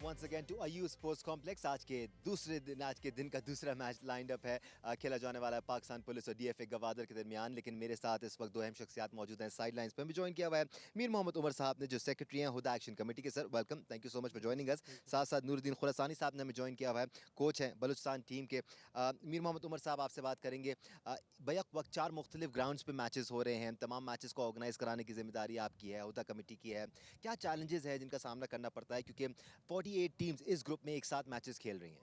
once again to AU Sports Complex. आज के दिन का दूसरा मैच लाइंड अप है। खेला जाने वाला है पाकिस्तान पुलिस और डीएफए गवादर के दरमियान। लेकिन मेरे साथ इस वक्त दो अहम शख्सियात मौजूद हैं साइड लाइन्स पर। भी ज्वाइन किया हुआ है मीर मोहम्मद उमर साहब ने, जो सेक्रेटरी हैं हुदा एक्शन कमेटी के। Sir welcome, thank you so much for joining us. साथ साथ नूरुद्दीन खुरासानी साहब ने हमें ज्वाइन किया हुआ है, कोच हैं बलूचिस्तान टीम के। मीर मोहम्मद उमर साहब आपसे बात करेंगे। बैक वक्त 4 मुख्तलिफ ग्राउंड्स पे मैचेस हो रहे हैं। तमाम मैचेस को ऑर्गेनाइज कराने की जिम्मेदारी आपकी है, हुदा कमेटी की है। क्या चैलेंजेस है जिनका सामना करना पड़ता है, क्योंकि 48 टीम्स इस ग्रुप में एक साथ मैचेस खेल रही हैं?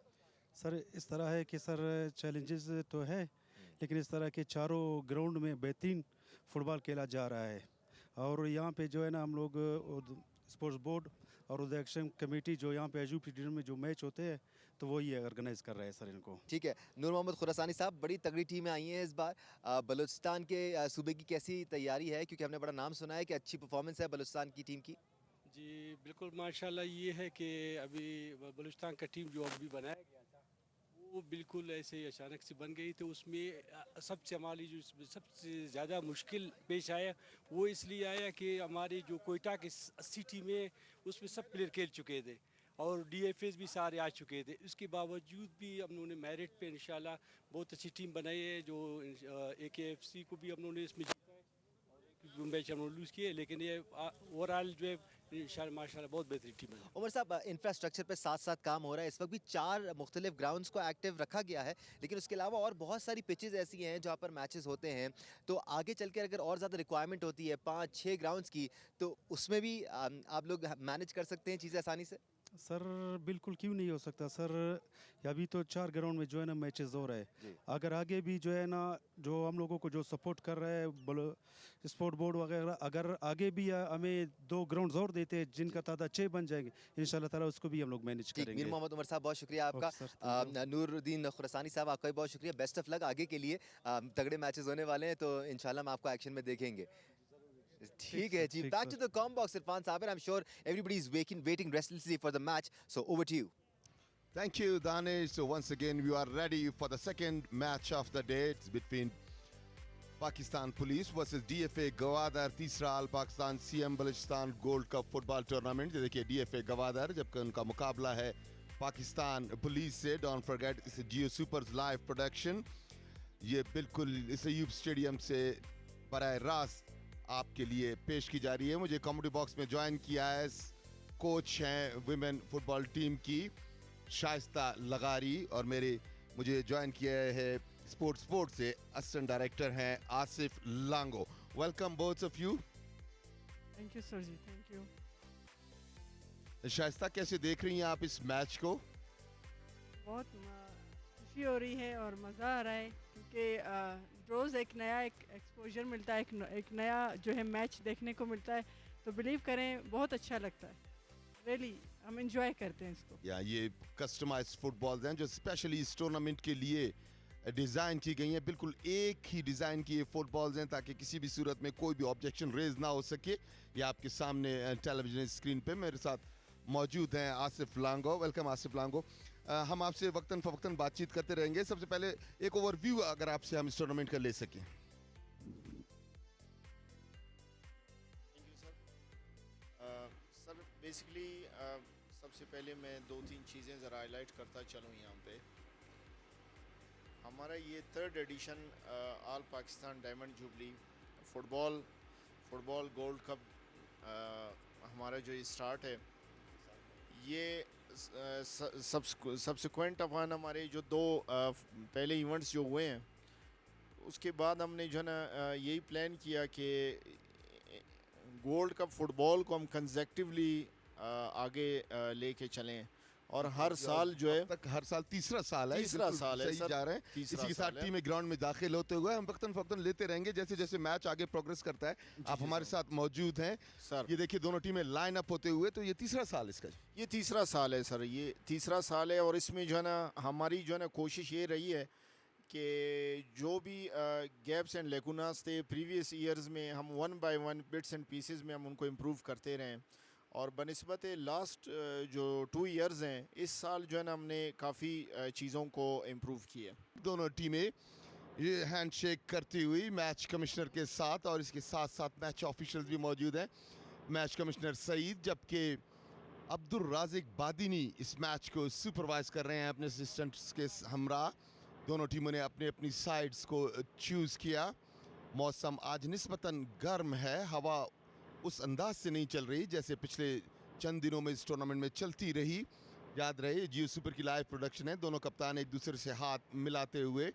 सर इस तरह है कि सर चैलेंजेस तो है, लेकिन इस तरह के चारों ग्राउंड में बेहतरीन फुटबॉल खेला जा रहा है। और यहाँ पे जो है ना हम लोग स्पोर्ट्स बोर्ड और एक्शन कमेटी जो यहाँ पे एजुकेशन में जो मैच होते हैं तो वही ऑर्गेनाइज कर रहे हैं सर इनको। ठीक है, नूर मोहम्मद खुरासानी साहब, बड़ी तगड़ी टीमें आई हैं इस बार। बलूचिस्तान के सूबे की कैसी तैयारी है, क्योंकि हमने बड़ा नाम सुना है कि अच्छी परफॉर्मेंस है बलूचिस्तान की टीम की? जी बिल्कुल माशाल्लाह। ये है कि अभी बलूचिस्तान का टीम जो अभी बनाया गया था वो बिल्कुल ऐसे अचानक से बन गई। तो उसमें सबसे हमारी जो सबसे ज़्यादा मुश्किल पेश आया वो इसलिए आया कि हमारे जो कोयटा के 80 टीमें उसमें सब प्लेयर खेल चुके थे और डीएफएस भी सारे आ चुके थे। उसके बावजूद भी हम लोगों ने मेरिट पे इंशाल्लाह बहुत अच्छी टीम बनाई है। जो AKFC को भी हम लोगों ने इसमें जीता है और एक मैच हम लोग लूज़ किए, लेकिन ये ओवरऑल जो है इंशाल्लाह माशाल्लाह बहुत बेहतरीन टीम है। उमर साहब, इंफ्रास्ट्रक्चर पे साथ साथ काम हो रहा है। इस वक्त भी 4 मुख्तलिफ ग्राउंड्स को एक्टिव रखा गया है, लेकिन उसके अलावा और बहुत सारी पिचेस ऐसी हैं जहाँ पर मैचेस होते हैं। तो आगे चल कर अगर और ज़्यादा रिक्वायरमेंट होती है 5-6 ग्राउंड्स की, तो उसमें भी आप लोग मैनेज कर सकते हैं चीज़ें आसानी से? सर बिल्कुल क्यों नहीं हो सकता सर। अभी तो 4 ग्राउंड में जो है ना मैचेस हो रहे हैं। अगर आगे भी जो है ना जो हम लोगों को जो सपोर्ट कर रहे हैं स्पोर्ट बोर्ड वगैरह, अगर आगे भी हमें 2 ग्राउंड और देते हैं जिनका तादाद 6 बन जाएंगे, इंशाल्लाह ताला उसको भी हम लोग मैनेज ठीक, मीर करेंगे। मोहम्मद उमर साहब बहुत शुक्रिया आपका। Okay sir, thank you. Nooruddin Khurasani साहब, आपका भी बहुत शुक्रिया। बेस्ट ऑफ लक आगे के लिए। तगड़े मैचेस होने वाले हैं, तो इंशाल्लाह हम आपको एक्शन में देखेंगे। ठीक है जी, ठीक back sir. To the com box Irfan साहब, and I'm sure everybody is waiting restlessly for the match, so over to you. Thank you, Danish. So once again, we are ready for the second match of the day. It's between Pakistan Police versus DFA Gwadar. तीसरा Al Pakistan CM Balochistan Gold Cup football tournament. देखिए DFA Gwadar, जबकि उनका मुकाबला है Pakistan police से। Don't forget, इस जियो supers live production ये बिल्कुल इस यूब स्टेडियम से बराह रास्त आपके लिए पेश की जा रही है। मुझे कॉमेडी बॉक्स में ज्वाइन किया है कोच हैं विमेन फुटबॉल टीम की शाइस्ता लगारी, और मुझे ज्वाइन किया है स्पोर्ट्स से असिस्टेंट डायरेक्टर हैं Asif Lango. Welcome both of you. Thank you sir ji, thank you. Shaista, कैसे देख रही हैं आप इस मैच को? बहुत खुशी हो रही है और मज़ा आ रहा है, क्योंकि रोज़ एक नया एक्सपोजर मिलता है, एक नया जो है मैच देखने को मिलता है। तो बिलीव करें बहुत अच्छा लगता है, रियली हम इंजॉय करते हैं इसको। ये कस्टमाइज्ड फुटबॉल्स हैं जो स्पेशली इस टूर्नामेंट के लिए डिज़ाइन की गई हैं। बिल्कुल एक ही डिज़ाइन की ये फुटबॉल्स हैं ताकि किसी भी सूरत में कोई भी ऑब्जेक्शन रेज ना हो सके। ये आपके सामने टेलीविजन स्क्रीन पे मेरे साथ मौजूद हैं आसिफ लांगो। वेलकम आसिफ लांगो। हम आपसे वक्तन फ़वक्तन बातचीत करते रहेंगे। सबसे पहले एक ओवरव्यू अगर आपसे हम इस टूर्नामेंट का ले सकें। सर बेसिकली सबसे पहले मैं 2-3 चीज़ें ज़रा हाईलाइट करता चलूँ यहाँ पे। हमारा ये 3rd edition all Pakistan diamond jubilee football gold cup हमारा जो ये स्टार्ट है, ये सब्सिक्वेंट अपन हमारे जो 2 पहले इवेंट्स जो हुए हैं उसके बाद हमने जो है ना यही प्लान किया कि गोल्ड कप फुटबॉल को हम कंसेक्टिवली आगे लेके चलें। और हर साल जो है तक हर साल तीसरा साल है सही सर, जा रहे हैं। इसी के साथ टीमें ग्राउंड में दाखिल होते हुए हम वक्तन फक्तन लेते रहेंगे जैसे जैसे मैच आगे प्रोग्रेस करता है। आप हमारे साथ मौजूद हैं सर। ये देखिए दोनों टीमें लाइन अप होते हुए, तो ये तीसरा साल इसका। ये तीसरा साल है सर, ये तीसरा साल है। और इसमें जो है ना हमारी जो है ना कोशिश ये रही है कि जो भी गैप्स एंड लेकुनास थे प्रीवियस ईयर्स में, हम 1 बाय 1 बिट्स एंड पीसेस में हम उनको इम्प्रूव करते रहें। और बनिस्बत लास्ट जो 2 इयर्स हैं, इस साल जो है ना हमने काफ़ी चीज़ों को इम्प्रूव किया। दोनों टीमें ये हैंडशेक करती हुई मैच कमिश्नर के साथ, और इसके साथ साथ मैच ऑफिशियल्स भी मौजूद हैं। मैच कमिश्नर सईद, जबकि अब्दुल राजिक बादिनी इस मैच को सुपरवाइज कर रहे हैं अपने असिस्टेंट्स के हमरा। दोनों टीमों ने अपनी अपनी साइड्स को चूज़ किया। मौसम आज निस्बतन गर्म है, हवा उस अंदाज से नहीं चल रही जैसे पिछले चंद दिनों में इस टूर्नामेंट में चलती रही। याद रहे जियो सुपर की लाइव प्रोडक्शन है, दोनों कप्तान एक दूसरे से हाथ मिलाते हुए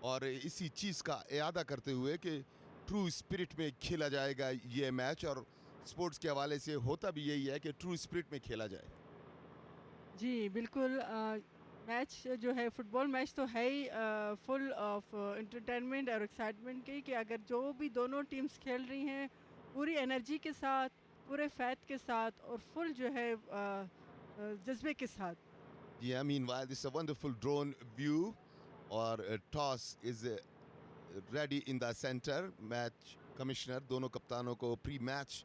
और इसी चीज़ का इरादा करते हुए कि ट्रू स्पिरिट में खेला जाएगा ये मैच, और स्पोर्ट्स के हवाले से होता भी यही है कि ट्रू स्पिरिट में खेला जाए। जी बिल्कुल, मैच जो है फुटबॉल मैच तो है ही फुल ऑफ एंटरटेनमेंट और एक्साइटमेंट की, कि अगर जो भी दोनों टीम्स खेल रही हैं पूरी एनर्जी के साथ, पूरे फैथ के साथ और फुल जो है जज्बे के साथ। Yeah, meanwhile, this is a wonderful drone view, और toss is ready in the center. Match commissioner दोनों कप्तानों को प्री मैच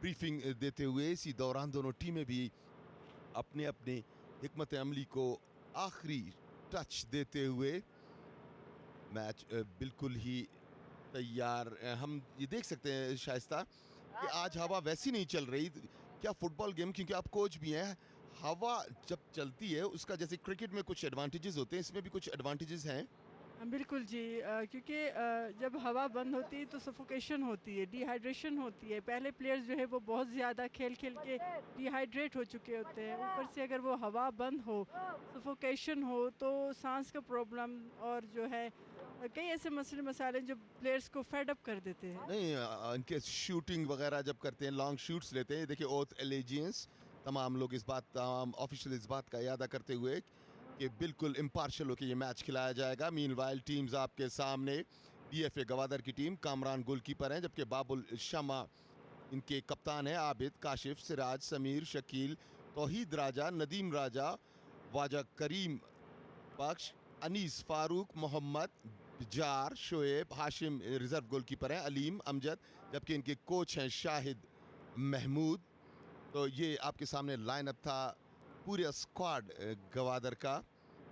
ब्रीफिंग देते हुए इसी दौरान दोनों टीमें भी अपने अपने हिकमत अमली को आखिरी टच देते हुए मैच बिल्कुल ही तैयार। हम ये देख सकते हैं शाइस्ता कि आज हवा वैसी नहीं चल रही। क्या फुटबॉल गेम, क्योंकि आप कोच भी हैं, हवा जब चलती है उसका जैसे क्रिकेट में कुछ एडवांटेजेस होते हैं, इसमें भी कुछ एडवांटेजेस हैं। बिल्कुल जी, क्योंकि जब हवा बंद होती है तो सफोकेशन होती है, डिहाइड्रेशन होती है। पहले प्लेयर्स जो है वो बहुत ज़्यादा खेल खेल के डिहाइड्रेट हो चुके होते हैं, ऊपर से अगर वो हवा बंद हो, सफोकेशन हो, तो सांस का प्रॉब्लम और जो है कई ऐसे मसले मसाले जो प्लेयर्स को फेड अप कर देते हैं। नहीं, इनके शूटिंग वगैरह जब करते हैं, लॉन्ग शूट्स लेते हैं, देखिए ओथ एलिजियंस तमाम लोग इस बात, तमाम ऑफिशियल इस बात का इरादा करते हुए कि बिल्कुल इम्पार्शल होकर ये मैच खिलाया जाएगा। मीनवाइल टीम्स आपके सामने, डीएफए गवादर की टीम, कामरान गोलकीपर हैं, जबकि बाबुल शमा इनके कप्तान हैं, आबिद, काशिफ, सिराज, समीर, शकील, तौहीद राजा, नदीम राजा, वाजा करीम बख्श, अनीस फारूक, मोहम्मद, जार, शोएब, हाशिम रिजर्व गोलकीपर हैं, अलीम, अमजद, जबकि इनके कोच हैं शाहिद महमूद। तो ये आपके सामने लाइनअप था पूरे स्क्वाड गवादर का,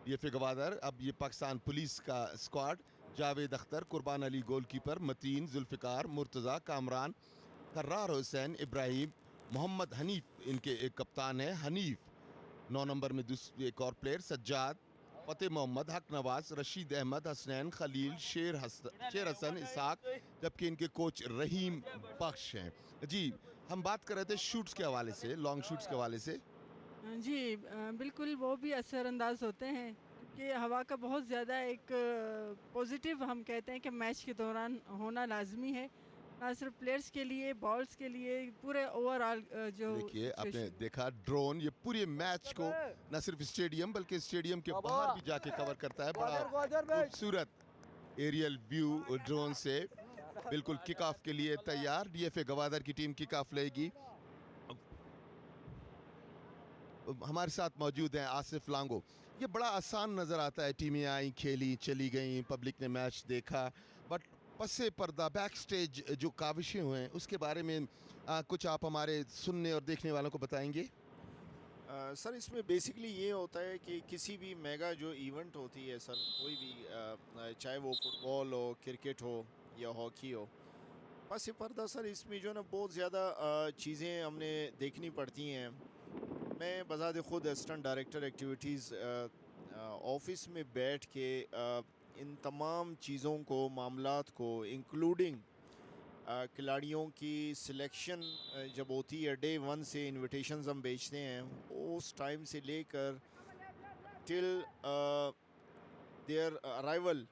डीएफए गवादर। अब ये पाकिस्तान पुलिस का स्क्वाड, जावेद अख्तर, कुर्बान अली गोलकीपर, मतीन, जुल्फ़िकार, मुर्तज़ा, कामरान, कर्रार हुसैन, इब्राहिम, मोहम्मद हनीफ इनके एक कप्तान है, हनीफ 9 नंबर में दूसरे एक और प्लेयर, सज्जाद, फ़तेह मोहम्मद, हक नवाज, रशीद अहमद, हसनैन, खलील, शेर हसन, इसाक, जबकि इनके कोच रहीम बख्श हैं। जी, हम बात कर रहे थे शूट्स के हवाले से, लॉन्ग शूट्स के हवाले से। जी बिल्कुल, वो भी असरअंदाज होते हैं क्योंकि हवा का बहुत ज़्यादा एक पॉजिटिव हम कहते हैं कि मैच के दौरान होना लाजमी है, ना सिर्फ प्लेयर्स के लिए, बॉल्स के लिए, पूरे ओवरऑल जो देखिए आपने situation- देखा ड्रोन ये पूरे मैच को न सिर्फ स्टेडियम बल्कि स्टेडियम के बाहर भी जाके कवर करता है। बड़ा खूबसूरत एरियल व्यू ड्रोन से। बिल्कुल किक ऑफ के लिए तैयार, डीएफए गवादर की टीम किक ऑफ लेगी। हमारे साथ मौजूद हैं आसिफ लांगो। ये बड़ा आसान नज़र आता है, टीमें आई, खेली, चली गई, पब्लिक ने मैच देखा, बट पसे पर्दा बैक स्टेज जो काविशें हुए हैं उसके बारे में कुछ आप हमारे सुनने और देखने वालों को बताएंगे? सर, इसमें बेसिकली ये होता है कि किसी भी मेगा जो इवेंट होती है सर, कोई भी चाहे वो फुटबॉल हो, क्रिकेट हो या हॉकी हो, पस पर्दा सर इसमें जो है ना बहुत ज़्यादा चीज़ें हमने देखनी पड़ती हैं। मैं बज़ात ख़ुद असिस्टेंट डायरेक्टर एक्टिविटीज़ ऑफिस में बैठ के इन तमाम चीज़ों को, मामलात को, इंक्लूडिंग खिलाड़ियों की सिलेक्शन जब होती है, डे 1 से इन्विटेशंस हम भेजते हैं, उस टाइम से लेकर till there arrival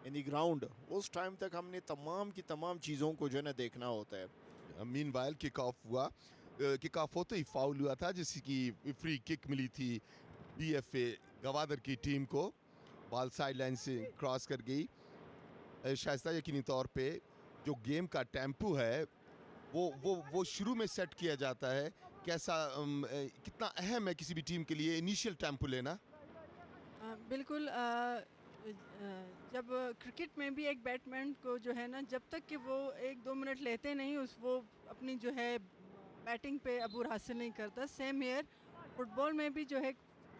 in the ground, उस टाइम तक हमने तमाम की तमाम चीज़ों को जो है ना देखना होता है। मीनवाइल किक ऑफ हुआ, किक ऑफ होते ही फाउल हुआ था जिसकी फ्री किक मिली थी डीएफए गवादर की टीम को। बॉल साइड लाइन से क्रॉस कर गई। शाइस्ता, यकीनी तौर पे जो गेम का टेम्पो है वो शुरू में सेट किया जाता है। कैसा कितना अहम है किसी भी टीम के लिए इनिशियल टेम्पो लेना? बिल्कुल, जब क्रिकेट में भी एक बैट्समैन को जो है ना, जब तक कि वो 1-2 मिनट लेते नहीं, वो अपनी जो है बैटिंग पे अबूर हासिल नहीं करता। सेम ईयर फुटबॉल में भी जो है,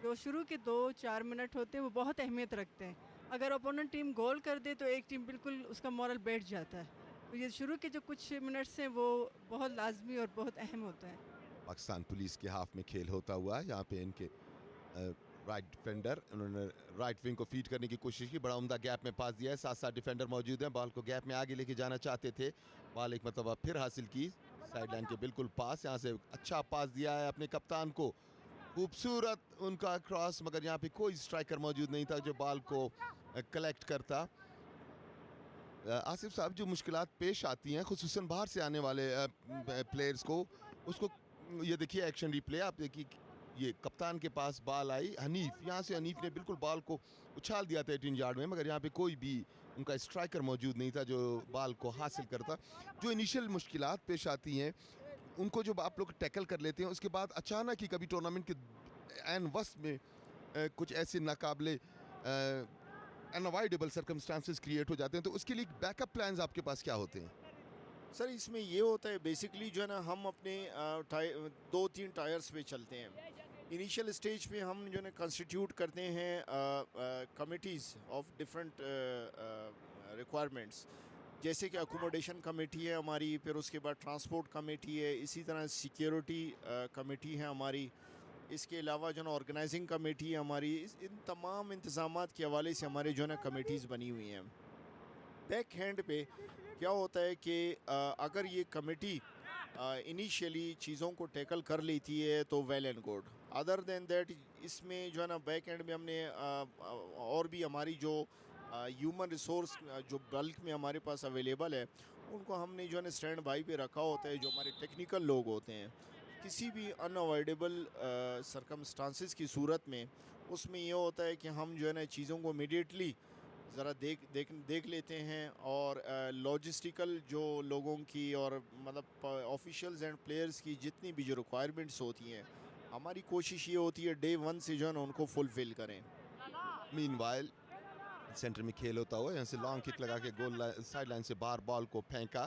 जो शुरू के 2-4 मिनट होते हैं वो बहुत अहमियत रखते हैं। अगर अपोनेंट टीम गोल कर दे तो एक टीम बिल्कुल उसका मोरल बैठ जाता है। तो ये शुरू के जो कुछ मिनट्स हैं वो बहुत लाजमी और बहुत अहम होता है। पाकिस्तान पुलिस के हाफ में खेल होता हुआ। यहाँ पे इनके राइट डिफेंडर, उन्होंने राइट विंग को फीड करने की कोशिश की, बड़ा उम्दा गैप में पास दिया है, साथ साथ डिफेंडर मौजूद हैं, बॉल को गैप में आगे लेके जाना चाहते थे, बॉल एक मतलब फिर हासिल की साइड लाइन के बिल्कुल पास। यहाँ से अच्छा पास दिया है अपने कप्तान को, खूबसूरत उनका क्रॉस, मगर यहाँ पे कोई स्ट्राइकर मौजूद नहीं था जो बॉल को कलेक्ट करता। आसिफ साहब, जो मुश्किलात पेश आती हैं खुसूसन बाहर से आने वाले प्लेयर्स को, उसको ये देखिए एक्शन रिप्ले, आप देखिए ये कप्तान के पास बॉल आई, हनीफ, यहाँ से हनीफ ने बिल्कुल बॉल को उछाल दिया था 18 यार्ड में, मगर यहाँ पे कोई भी उनका स्ट्राइकर मौजूद नहीं था जो बॉल को हासिल करता। जो इनिशियल मुश्किलात पेश आती हैं उनको जब आप लोग टैकल कर लेते हैं, उसके बाद अचानक ही कभी टूर्नामेंट के एन वस्त में कुछ ऐसे नाकाबिले अनअवॉइडेबल सर्कमस्टांसेस क्रिएट हो जाते हैं, तो उसके लिए बैकअप प्लान्स आपके पास क्या होते हैं? सर इसमें ये होता है बेसिकली जो है ना, हम अपने 2-3 टायर्स पे चलते हैं। इनिशियल स्टेज पे हम जो है ना कंस्टिट्यूट करते हैं कमिटीज़ ऑफ डिफरेंट रिक्वायरमेंट्स, जैसे कि अकोमोडेशन कमेटी है हमारी, फिर उसके बाद ट्रांसपोर्ट कमेटी है, इसी तरह सिक्योरिटी कमेटी है हमारी, इसके अलावा जो है ना ऑर्गेनाइजिंग कमेटी है हमारी। इन तमाम इंतज़ामात के हवाले से हमारे जो है ना कमेटीज़ बनी हुई हैं। बैक हैंड पे क्या होता है कि अगर ये कमेटी इनिशियली चीज़ों को टैकल कर लेती है तो well and good, other than that इसमें जो है ना बैक एंड में हमने और भी हमारी जो ह्यूमन रिसोर्स जो बल्क में हमारे पास अवेलेबल है, उनको हमने जो है ना स्टैंड बाई पे रखा होता है, जो हमारे टेक्निकल लोग होते हैं। किसी भी अनअवॉइडेबल सरकमस्टांसिस की सूरत में उसमें ये होता है कि हम जो है ना चीज़ों को इमीडिएटली ज़रा देख लेते हैं, और लॉजिस्टिकल जो लोगों की और मतलब ऑफिशियल्स एंड प्लेयर्स की जितनी भी जो रिक्वायरमेंट्स होती हैं, हमारी कोशिश ये होती है डे 1 से जो है ना उनको फुलफ़िल करें। मीनवाइल सेंटर में खेल होता हुआ, यहाँ से लॉन्ग किक लगा के गोल साइड लाइन से बाहर बॉल को फेंका,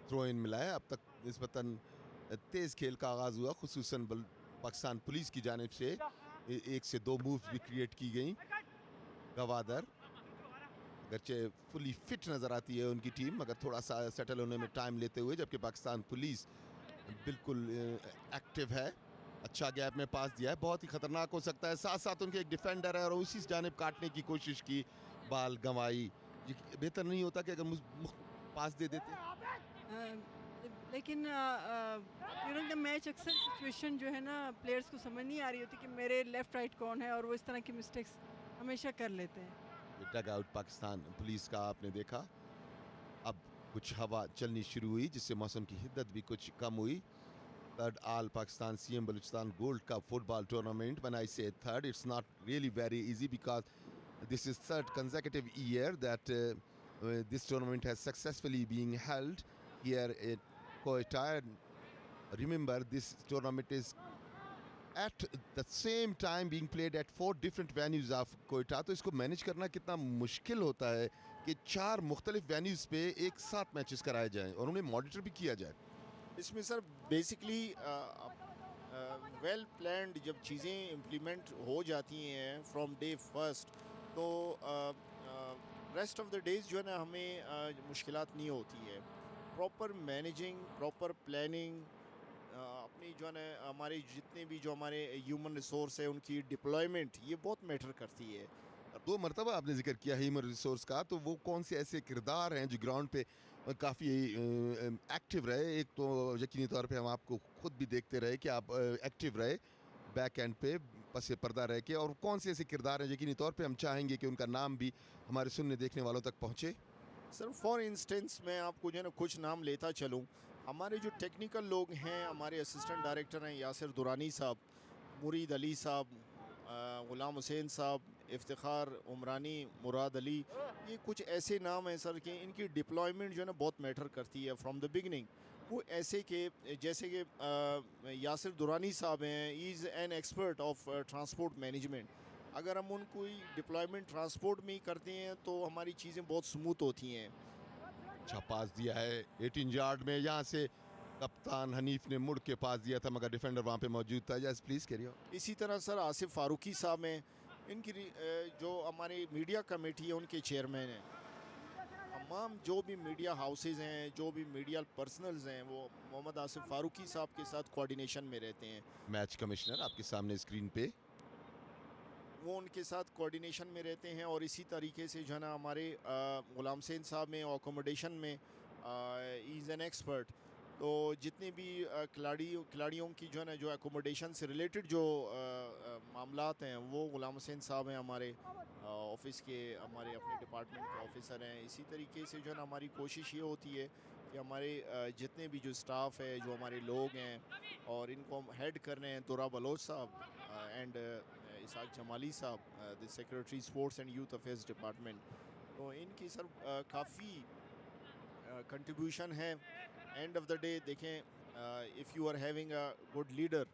थ्रो इन मिला है। अब तक निस्बतन तेज़ खेल का आगाज़ हुआ, खुसूसन पाकिस्तान पुलिस की जानिब से 1 से 2 मूव्स भी क्रिएट की गई। गवादर अगरचे फुली फिट नज़र आती है उनकी टीम, मगर थोड़ा सा सेटल होने में टाइम लेते हुए, जबकि पाकिस्तान पुलिस बिल्कुल एक्टिव है। अच्छा गैप में पास दिया है, बहुत ही ख़तरनाक हो सकता है, साथ साथ उनके एक डिफेंडर है और उसी जानिब काटने की कोशिश की, बाल गंवाई। बेहतर नहीं होता कि अगर पास दे देते? लेकिन ड्यूरिंग द मैच अक्सर सिचुएशन जो है ना प्लेयर्स को समझ नहीं आ रही होती कि मेरे लेफ़्ट राइट कौन है, और वो इस तरह की मिस्टेक्स हमेशा कर लेते हैं। डग आउट पाकिस्तान पुलिस का आपने देखा, अब कुछ हवा चलनी शुरू हुई जिससे मौसम की हिद्दत भी कुछ कम हुई। Third all Pakistan CM Balochistan gold cup football tournament, when I say third, it's not really very easy because this is third consecutive year that this tournament has successfully been held here at Quetta. Remember, this tournament is at the same time being played at 4 different venues of Quetta. तो इसको manage करना कितना मुश्किल होता है कि 4 मुख्तलिफ venues पे एक साथ मैचेस कराए जाएं और उन्हें मॉनिटर भी किया जाए। इसमें सर बेसिकली वेल प्लान्ड जब चीज़ें इम्प्लीमेंट हो जाती हैं फ्रॉम डे फर्स्ट, तो रेस्ट ऑफ द डेज़ जो है ना हमें मुश्किलात नहीं होती है। प्रॉपर मैनेजिंग, प्रॉपर प्लानिंग, अपनी जो है ना हमारे जितने भी जो हमारे ह्यूमन रिसोर्स है उनकी डिप्लॉयमेंट, ये बहुत मैटर करती है। 2 मरतबा आपने जिक्र किया ह्यूमन रिसोर्स का, तो वो कौन से ऐसे किरदार हैं जो ग्राउंड पे काफ़ी एक्टिव रहे? एक तो यकीनी तौर पे हम आपको खुद भी देखते रहे कि आप एक्टिव रहे बैक एंड पे पसे पर्दा रह के, और कौन से ऐसे किरदार हैं यकीनी तौर पे हम चाहेंगे कि उनका नाम भी हमारे सुनने देखने वालों तक पहुँचे? सर फॉर इंस्टेंस मैं आपको जो है ना कुछ नाम लेता चलूँ। हमारे जो टेक्निकल लोग हैं, हमारे असिस्टेंट डायरेक्टर हैं यासिर दुरानी साहब, मुरीद अली साहब, गुलाम हुसैन साहब, इफ्तिखार उमरानी, मुराद अली, ये कुछ ऐसे नाम हैं सर कि इनकी डिप्लॉयमेंट जो है ना बहुत मैटर करती है फ्रॉम द बिगनिंग। वो ऐसे के जैसे कि यासिर दुरानी साहब हैं, he is an expert of transport management. अगर हम उनको डिप्लॉयमेंट ट्रांसपोर्ट में ही करते हैं तो हमारी चीज़ें बहुत स्मूथ होती हैं। अच्छा पास दिया है 18 यार्ड में, यहाँ से कप्तान हनीफ ने मुड़ के पास दिया था मगर डिफेंडर वहाँ पे मौजूद था। Yes please carry on. इसी तरह सर आसिफ फारूकी साहब हैं, इनकी जो हमारी मीडिया कमेटी है उनके चेयरमैन हैं। तमाम जो भी मीडिया हाउसेज हैं, जो भी मीडिया पर्सनल्स हैं, वो मोहम्मद आसिफ फारूकी साहब के साथ कोऑर्डिनेशन में रहते हैं। मैच कमिश्नर आपके सामने स्क्रीन पे। वो उनके साथ कोऑर्डिनेशन में रहते हैं और इसी तरीके से जो है ना हमारे गुलाम सैन साहब में अकोमोडेशन में इज़ एन एक्सपर्ट। तो जितने भी खिलाड़ियों की जो है ना जो अकोमोडेशन से रिलेटेड जो मामलात हैं वो गुलाम हुसैन साहब हैं, हमारे ऑफिस के, हमारे अपने डिपार्टमेंट के ऑफिसर हैं। इसी तरीके से जो है ना हमारी कोशिश ये होती है कि हमारे जितने भी जो स्टाफ है, जो हमारे लोग हैं और इनको हम हेड कर रहे हैं, तुरा बलोच साहब एंड इसाक जमाली साहब, the secretary sports and youth affairs department. तो इनकी सर काफ़ी कंट्रीब्यूशन है। एंड ऑफ द डे देखें, if you are having a good leader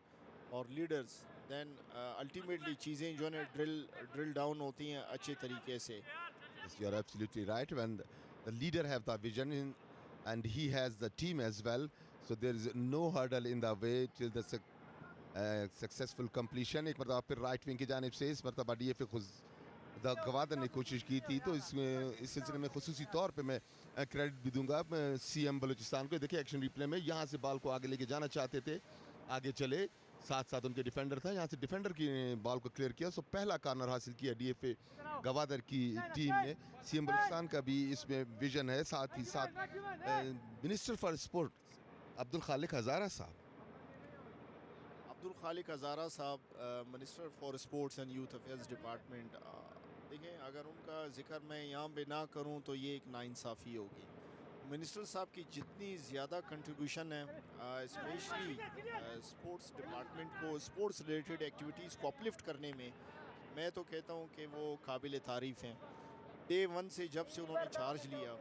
और लीडर्स, देन अल्टीमेटली चीज़ें जो है ना ड्रिल डाउन होती हैं अच्छे तरीके से। Yes, you are absolutely right. When the leader have the vision and he has the team as well, so there is no hurdle in the way till the successful completion. एक मरतबा फिर right wing की जानिब से इस मरतबा DFA खुद गवादर ने कोशिश की थी, तो इसमें इस सिलसिले में खुसूसी तौर पे मैं क्रेडिट भी दूंगा CM बलूचिस्तान को। देखिए एक्शन रिप्ले में यहाँ से बॉल को आगे लेके जाना चाहते थे, आगे चले, साथ साथ उनके डिफेंडर था, यहाँ से डिफेंडर की बॉल को क्लियर किया। सो पहला कॉर्नर हासिल किया DFA गवादर की टीम ने। CM बलूचिस्तान का भी इसमें विजन है, साथ ही साथ मिनिस्टर फॉर स्पोर्ट अब्दुल खालिक हज़ारा साहब, अब्दुल खालिक हज़ारा साहब, minister for sports and youth affairs department. देखें, अगर उनका जिक्र मैं यहाँ पे ना करूँ तो ये एक नाइंसाफ़ी होगी। मिनिस्टर साहब की जितनी ज़्यादा कंट्रीब्यूशन है स्पेशली स्पोर्ट्स डिपार्टमेंट को, स्पोर्ट्स रिलेटेड एक्टिविटीज़ को अपलिफ्ट करने में, मैं तो कहता हूँ कि वो काबिल तारीफ़ हैं। डे 1 से जब से उन्होंने चार्ज लिया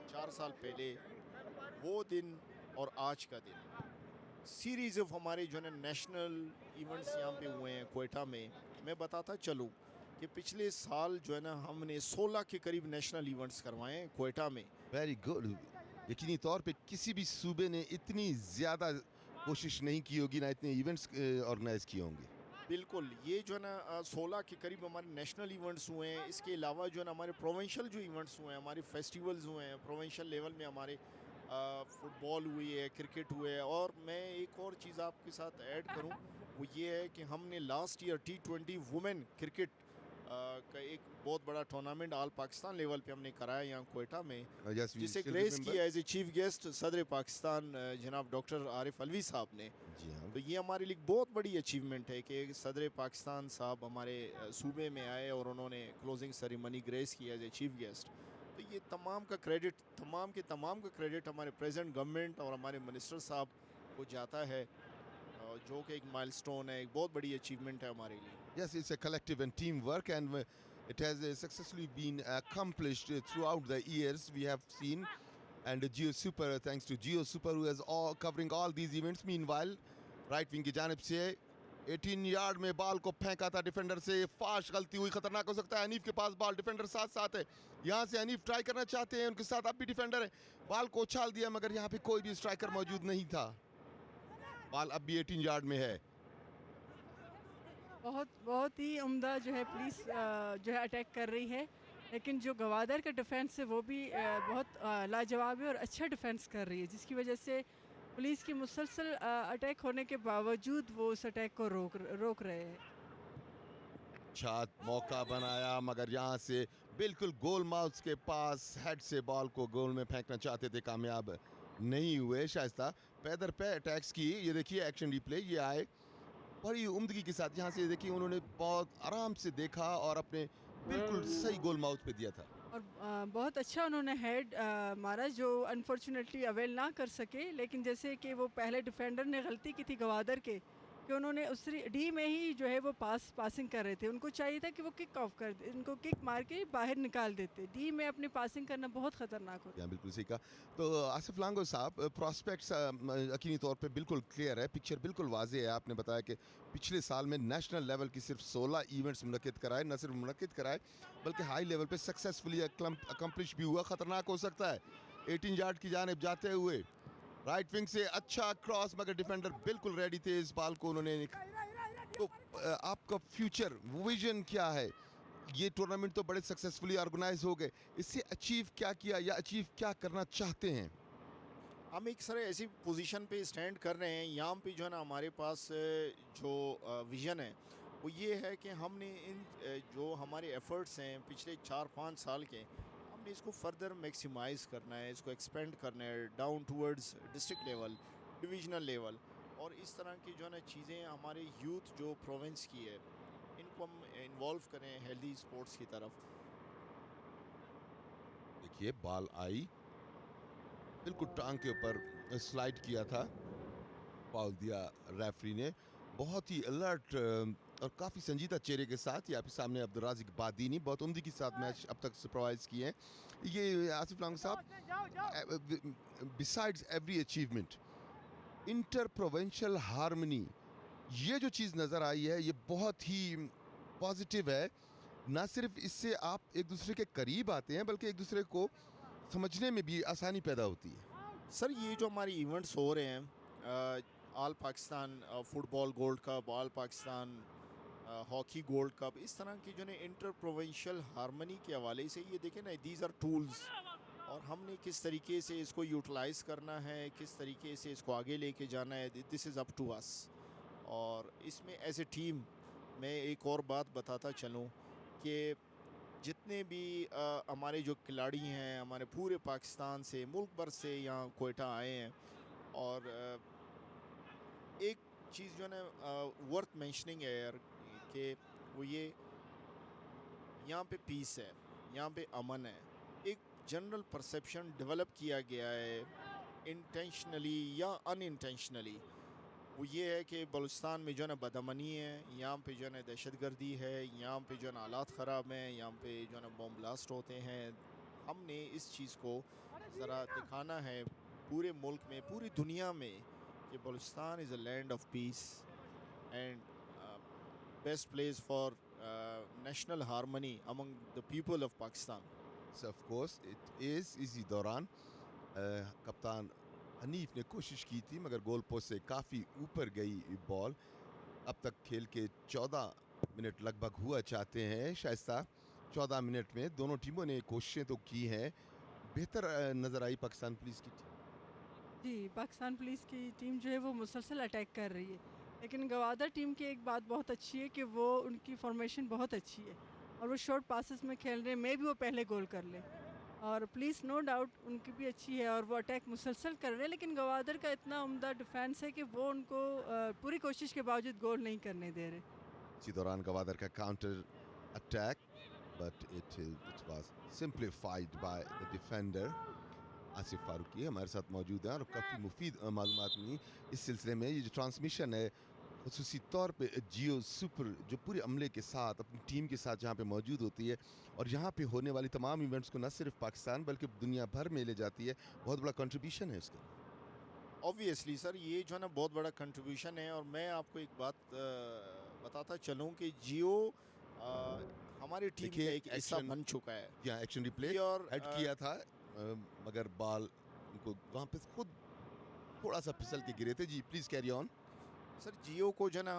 4 साल पहले, वो दिन और आज का दिन, सीरीज़ ऑफ हमारे जो है ना नेशनल इवेंट्स यहाँ पे हुए हैं कोयटा में। मैं बताता चलूँ कि पिछले साल जो है ना हमने 16 के करीब नेशनल इवेंट्स करवाए हैं कोयटा में। Very good. यकीनी तौर पे किसी भी सूबे ने इतनी ज़्यादा कोशिश नहीं की होगी, ना इतने इवेंट्स ऑर्गेनाइज किए होंगे। बिल्कुल, ये जो है ना 16 के करीब हमारे नेशनल इवेंट्स हुए हैं। इसके अलावा जो है ना हमारे प्रोविंशियल जो इवेंट्स हुए हैं, हमारे फेस्टिवल्स हुए हैं प्रोविंशियल लेवल में, हमारे फुटबॉल हुई है, क्रिकेट हुए है। और मैं एक और चीज़ आपके साथ ऐड करूं, वो ये है कि हमने last year T20 women cricket का एक बहुत बड़ा टूर्नामेंट ऑल पाकिस्तान लेवल पे हमने कराया यहाँ कोयटा में, जिसे ग्रेस किया एज ए चीफ गेस्ट सदर पाकिस्तान जनाब डॉक्टर आरिफ अलवी साहब ने। जी हाँ। तो ये हमारे लिए बहुत बड़ी अचीवमेंट है कि सदर पाकिस्तान साहब हमारे सूबे में आए और उन्होंने क्लोजिंग सेरेमनी ग्रेस की एज ए चीफ गेस्ट। तो ये तमाम का क्रेडिट हमारे प्रेजेंट गवर्नमेंट और हमारे मिनिस्टर साहब को जाता है, जो कि एक माइलस्टोन है, एक बहुत बड़ी अचीवमेंट है हमारे लिए। Yes, it's a collective and teamwork, and it has successfully been accomplished throughout the years. We have seen, and Geo Super, thanks to Geo Super, who is all covering all these events. Meanwhile, right wing की जानिब से 18 yard में ball को फेंका था defender से, fast गलती हुई, खतरनाक हो सकता है। हनीफ के पास बॉल, डिफेंडर साथ साथ है, यहाँ से हनीफ ट्राई करना चाहते हैं, उनके साथ अब भी डिफेंडर है, बॉल को उछाल दिया मगर यहाँ पे कोई भी स्ट्राइकर मौजूद नहीं था। बॉल अब भी 18 यार्ड में है। बहुत ही उम्दा जो है पुलिस जो है अटैक कर रही है, लेकिन जो गवादर का डिफेंस है वो भी बहुत लाजवाब है और अच्छा डिफेंस कर रही है, जिसकी वजह से पुलिस की मुसलसल अटैक होने के बावजूद वो उस अटैक को रोक रहे हैं। अच्छा मौका बनाया मगर यहाँ से बिल्कुल गोल माउथ के पास हेड से बॉल को गोल में फेंकना चाहते थे, कामयाब नहीं हुए। शाइस्ता पैदर पे अटैक्स की, ये देखिए एक्शन रिप्ले, ये आए बड़ी उम्दगी के साथ, यहाँ से देखिए उन्होंने बहुत आराम से देखा और अपने बिल्कुल सही गोल माउथ पे दिया था और बहुत अच्छा उन्होंने हेड मारा, जो अनफॉर्चुनेटली अवेल ना कर सके। लेकिन जैसे कि वो पहले डिफेंडर ने गलती की थी गवादर के, कि उन्होंने उस डी में ही जो है वो पासिंग कर रहे थे, उनको चाहिए था कि वो किक ऑफ कर दे, उनको किक मार के बाहर निकाल देते। डी में अपनी पासिंग करना बहुत ख़तरनाक होता है। बिल्कुल सही कहा। तो आसिफ लांगो साहब, प्रॉस्पेक्ट्स यकीनी तौर पे बिल्कुल क्लियर है, पिक्चर बिल्कुल वाज़ेह है। आपने बताया कि पिछले साल में नेशनल लेवल की सिर्फ 16 इवेंट्स मुनक़िद कराए, न सिर्फ मुनक़िद कराए बल्कि हाई लेवल पे सक्सेसफुली अकम्प्लिश भी हुआ। ख़तरनाक हो सकता है 18 यार्ड की जानिब जाते हुए, राइट विंग से अच्छा क्रॉस, मगर डिफेंडर बिल्कुल रेडी थे, इस बॉल को उन्होंने। तो आपका फ्यूचर विजन क्या है ये टूर्नामेंट तो बड़े सक्सेसफुली ऑर्गेनाइज हो गए, इससे अचीव क्या किया या अचीव क्या करना चाहते हैं? हम एक सर ऐसी पोजीशन पे स्टैंड कर रहे हैं, यहाँ पे जो है ना हमारे पास जो विज़न है वो ये है कि हमने इन जो हमारे एफर्ट्स हैं पिछले 4-5 साल के, हमने इसको फर्दर मैक्सिमाइज़ करना है, इसको एक्सपेंड करना है down towards district level, divisional level, और इस तरह की जो है ना चीज़ें हमारे यूथ जो प्रोविंस की है इनको हम इन्वॉल्व करें हेल्दी स्पोर्ट्स की तरफ। देखिए बॉल आई, बिल्कुल टांग के ऊपर स्लाइड किया था, फाउल दिया रेफरी ने। बहुत ही अलर्ट और काफ़ी संजीदा चेहरे के साथ ये आपके सामने अब्दुल राज़िक बादीनी बहुत उम्दगी के साथ मैच अब तक सुपरवाइज किए हैं। ये आसिफ लांग साहब, besides every achievement, inter provincial harmony, ये जो चीज़ नज़र आई है ये बहुत ही पॉजिटिव है। ना सिर्फ इससे आप एक दूसरे के करीब आते हैं बल्कि एक दूसरे को समझने में भी आसानी पैदा होती है। सर ये जो हमारे इवेंट्स हो रहे हैं, all Pakistan football gold cup, all Pakistan hockey gold cup, इस तरह की जो है इंटर प्रोविंशियल हारमनी के हवाले से ये देखें ना, दीज आर टूल्स, और हमने किस तरीके से इसको यूटिलाइज़ करना है, किस तरीके से इसको आगे लेके जाना है, this is up to us. और इसमें एज ए टीम मैं एक और बात बताता चलूँ कि जितने भी हमारे जो खिलाड़ी हैं हमारे पूरे पाकिस्तान से, मुल्क भर से यहाँ कोयटा आए हैं, और एक चीज़ जो है ना वर्थ मेंशनिंग है यार कि वो ये यहाँ पे पीस है, यहाँ पे अमन है। एक जनरल परसेप्शन डेवलप किया गया है इंटेंशनली या अनइंटेंशनली, वो ये है कि बलूचिस्तान में जो है ना बदअमनी है, यहाँ पे जो है ना दहशतगर्दी है, यहाँ पे जो है ना हालात ख़राब हैं, यहाँ पे जो है ना बम ब्लास्ट होते हैं। हमने इस चीज़ को ज़रा दिखाना है पूरे मुल्क में, पूरी दुनिया में, कि Balochistan is a land of peace and best place for national harmony among the people of Pakistan. Of course it is. इसी दौरान कप्तान हनीफ ने कोशिश की थी मगर गोल पोस्ट से काफ़ी ऊपर गई बॉल। अब तक खेल के 14 मिनट लगभग हुआ चाहते हैं शाइस्ता। 14 मिनट में दोनों टीमों ने कोशिशें तो की हैं। बेहतर नज़र आई पाकिस्तान पुलिस की टीम। जी, पाकिस्तान पुलिस की टीम जो है वो मुसलसल अटैक कर रही है, लेकिन गवादर टीम की एक बात बहुत अच्छी है कि वो उनकी फॉर्मेशन बहुत अच्छी है और वो शॉर्ट पासेस में खेल रहे हैं, मे भी वो पहले गोल कर ले। और पुलिस नो डाउट उनकी भी अच्छी है और वो अटैक मुसलसल कर रहे हैं, लेकिन गवादर का इतना उम्दा डिफेंस है कि वो उनको पूरी कोशिश के बावजूद गोल नहीं करने दे रहे। इसी दौरान गवादर का counter attack, but it was simplified by the defender. Asif Farooqui हमारे साथ मौजूद हैं और काफ़ी मुफीद मालूमात मिली इस सिलसिले में। ये जो ट्रांसमिशन है ख़ुसूसी तौर पे जियो सुपर जो पूरे अमले के साथ अपनी टीम के साथ जहाँ पे मौजूद होती है और यहाँ पे होने वाली तमाम इवेंट्स को न सिर्फ पाकिस्तान बल्कि दुनिया भर में ले जाती है, बहुत बड़ा कंट्रीब्यूशन है उसका। ऑब्वियसली सर ये जो है ना बहुत बड़ा कंट्रीब्यूशन है। और मैं आपको एक बात बताता चलूँ कि जियो हमारी टीम का एक हिस्सा बन चुका है। यहाँ एक्शन रिप्ले और हेड किया था मगर बॉल उनको वहाँ पे खुद थोड़ा सा फिसल के गिरे थे। जी please carry on. Sir Geo को जो ना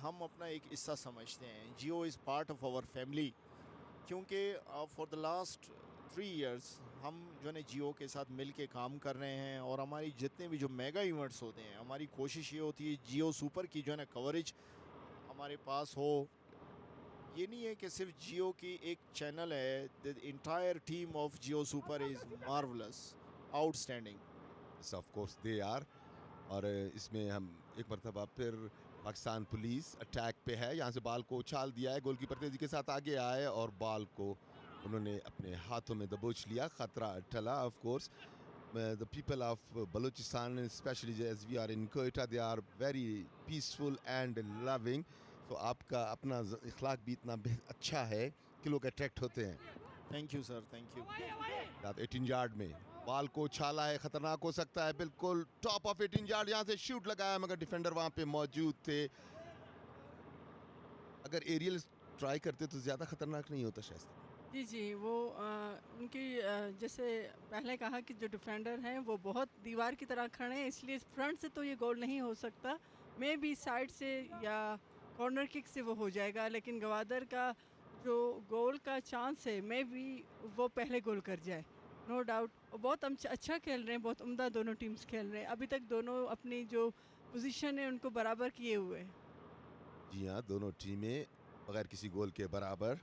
हम अपना एक हिस्सा समझते हैं। Geo is part of our family, क्योंकि फॉर द लास्ट 3 इयर्स हम जो है जियो के साथ मिल के काम कर रहे हैं और हमारी जितने भी जो मेगा इवेंट्स होते हैं हमारी कोशिश ये होती है जियो सुपर की जो है ना कवरेज हमारे पास हो। ये नहीं है कि सिर्फ जियो की एक चैनल है, the entire team of Geo Super is marvellous, outstanding. Of course they are. और इसमें हम एक मरतबा फिर पाकिस्तान पुलिस अटैक पे है। यहाँ से बॉल को उछाल दिया है, गोलकीपर तेजी के साथ आगे आए और बॉल को उन्होंने अपने हाथों में दबोच लिया। खतरा टला। Of course the people of Balochistan specially as we are in Quetta, they are very peaceful and loving. तो आपका अपना इखलाक भी इतना अच्छा है कि लोग अट्रैक्ट होते हैं। Thank you sir, thank you. 18 yard में बॉल को उछाला है, खतरनाक हो सकता है, बिल्कुल टॉप ऑफ 18 यार्ड। यहाँ से शूट लगाया मगर डिफेंडर वहाँ पे मौजूद थे। अगर एरियल ट्राई करते तो ज़्यादा खतरनाक नहीं होता शायद। जी जी, वो उनकी जैसे पहले कहा कि जो डिफेंडर हैं वो बहुत दीवार की तरह खड़े हैं, इसलिए फ्रंट से तो ये गोल नहीं हो सकता। मे बी साइड से या कॉर्नर किक से वो हो जाएगा, लेकिन गवादर का जो गोल का चांस है मे बी वो पहले गोल कर जाए, नो डाउट। बहुत अच्छा खेल रहे हैं, बहुत उम्दा दोनों टीम्स खेल रहे हैं। अभी तक दोनों अपनी जो पोजीशन है उनको बराबर किए हुए हैं। जी हाँ, दोनों टीमें बगैर किसी गोल के बराबर।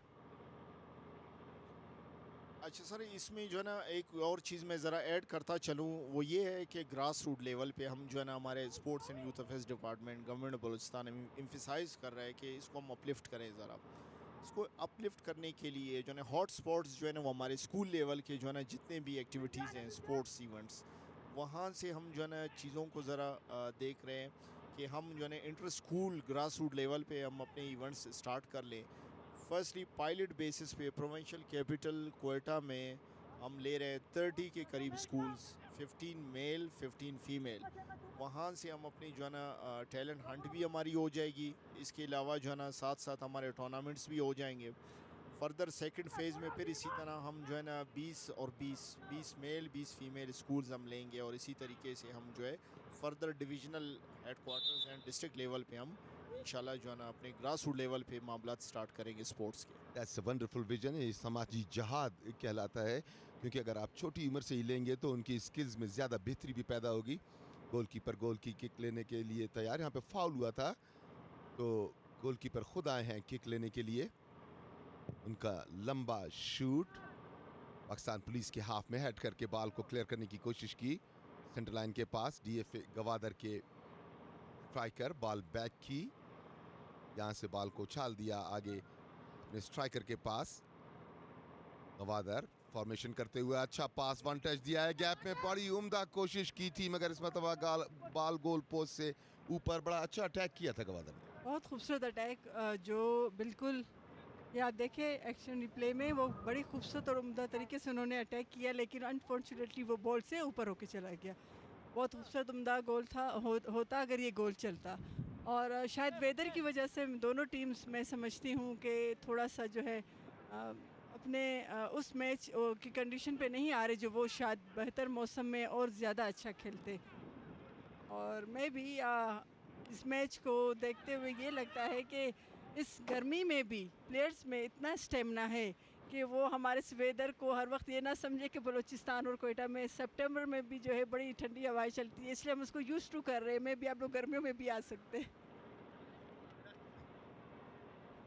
अच्छा सर, इसमें जो है ना एक और चीज़ मैं ज़रा ऐड करता चलूँ, वो ये है कि ग्रास रूट लेवल पे हम जो है ना हमारे sports and youth affairs department government Balochistan emphasize कर रहा है कि इसको हम अपलिफ्ट करें ज़रा। इसको अपलिफ्ट करने के लिए जो है ना हॉट स्पॉट्स जो है ना वो हमारे स्कूल लेवल के जो है ना जितने भी एक्टिविटीज़ हैं स्पोर्ट्स इवेंट्स, वहाँ से हम जो है ना चीज़ों को ज़रा देख रहे हैं कि हम जो है ना inter school grass root level पे हम अपने इवेंट्स स्टार्ट कर लें। फर्स्टली पायलट बेसिस पे प्रोविंशियल कैपिटल कोयटा में हम ले रहे हैं 30 के करीब स्कूल्स, 15 मेल 15 फीमेल। वहाँ से हम अपनी जो है ना टैलेंट हंट भी हमारी हो जाएगी। इसके अलावा जो है ना साथ साथ हमारे टूर्नामेंट्स भी हो जाएंगे। फर्दर सेकंड फेज़ में फिर इसी तरह हम जो है ना 20 और 20 मेल 20 फीमेल स्कूल्स हम लेंगे, और इसी तरीके से हम जो है further divisional headquarters and district level पे हम इंशाल्लाह जो है ना अपने ग्रास रूट लेवल पे मामलात स्टार्ट करेंगे स्पोर्ट्स के। That's a wonderful vision. ये समाजी जहाद कहलाता है, क्योंकि अगर आप छोटी उम्र से ही लेंगे तो उनकी स्किल्स में ज़्यादा बेहतरी भी पैदा होगी। गोलकीपर गोल की किक लेने के लिए तैयार। यहाँ पे फाउल हुआ था, तो गोलकीपर खुद आए हैं किक लेने के लिए। उनका लंबा शूट पाकिस्तान पुलिस के हाफ में हेड करके बॉल को क्लियर करने की कोशिश की। सेंटर लाइन के पास डीएफए गवादर के स्ट्राइकर बॉल बैक की, यहाँ से बॉल को उछाल दिया आगे अपने स्ट्राइकर के पास। गवादर फॉर्मेशन करते हुए अच्छा पास, वन टच दिया है गैप में, बड़ी उम्दा कोशिश की थी मगर इस मरतबा बॉल गोल पोस्ट से ऊपर। बड़ा अच्छा अटैक किया था गवादर ने। बहुत खूबसूरत अटैक, जो बिल्कुल ये आप देखें एक्शन रिप्ले में, वो बड़ी खूबसूरत और उम्दा तरीके से उन्होंने अटैक किया, लेकिन अनफॉर्चुनेटली वो बॉल से ऊपर होके चला गया। बहुत खूबसूरत उम्दा गोल था, होता अगर ये गोल चलता। और शायद वेदर की वजह से दोनों टीम्स, मैं समझती हूँ कि थोड़ा सा जो है अपने उस मैच की कंडीशन पे नहीं आ रहे जो वो शायद बेहतर मौसम में और ज़्यादा अच्छा खेलते। और मैं भी इस मैच को देखते हुए ये लगता है कि इस गर्मी में भी प्लेयर्स में इतना स्टेमिना है कि वो हमारे इस वेदर को हर वक्त ये ना समझे कि बलूचिस्तान और कोयटा में सितंबर में भी जो है बड़ी ठंडी हवाएं चलती है, इसलिए हम उसको यूज़ टू कर रहे हैं। मैं भी आप लोग गर्मियों में भी आ सकते हैं।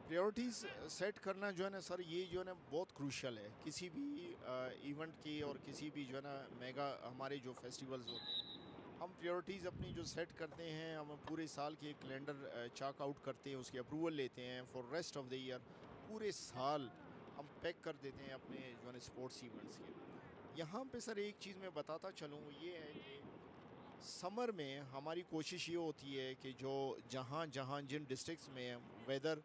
प्रायोरिटीज़ सेट करना जो है ना सर, ये जो है ना बहुत क्रूशियल है किसी भी इवेंट की, और किसी भी जो है ना मेगा हमारे जो फेस्टिवल्स होते हैं। हम प्रायोरिटीज़ अपनी जो सेट करते हैं, हम पूरे साल की एक कैलेंडर चाक आउट करते हैं, उसकी अप्रूवल लेते हैं for rest of the year. पूरे साल हम पैक कर देते हैं अपने जो है ना स्पोर्ट्स इवेंट्स के। यहाँ पे सर एक चीज़ मैं बताता चलूँ, ये है कि समर में हमारी कोशिश ये होती है कि जो जहाँ जहाँ जिन डिस्ट्रिक्ट्स में वेदर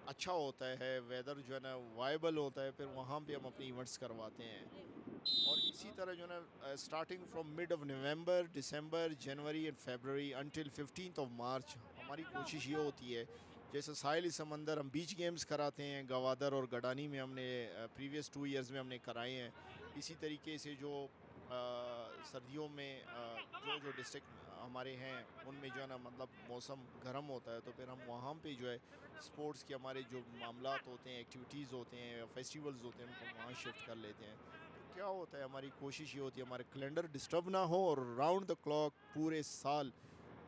अच्छा होता है, वेदर जो है ना वाइबल होता है, फिर वहाँ पे हम अपने इवेंट्स करवाते हैं। और इसी तरह जो है ना starting from mid of November, December, January and February until 15th of March हमारी कोशिश ये होती है, जैसे साहिल समंदर हम बीच गेम्स कराते हैं, गवादर और गडानी में हमने प्रीवियस 2 इयर्स में हमने कराए हैं। इसी तरीके से जो सर्दियों में जो जो डिस्ट्रिक्ट हमारे हैं उनमें जो है ना मतलब मौसम गर्म होता है, तो फिर हम वहाँ पे जो है स्पोर्ट्स के हमारे जो मामलात होते हैं, एक्टिविटीज़ होते हैं, फेस्टिवल्स होते हैं, उनको वहाँ शिफ्ट कर लेते हैं। तो क्या होता है, हमारी कोशिश ये होती है हमारे कैलेंडर डिस्टर्ब ना हो और राउंड द क्लॉक पूरे साल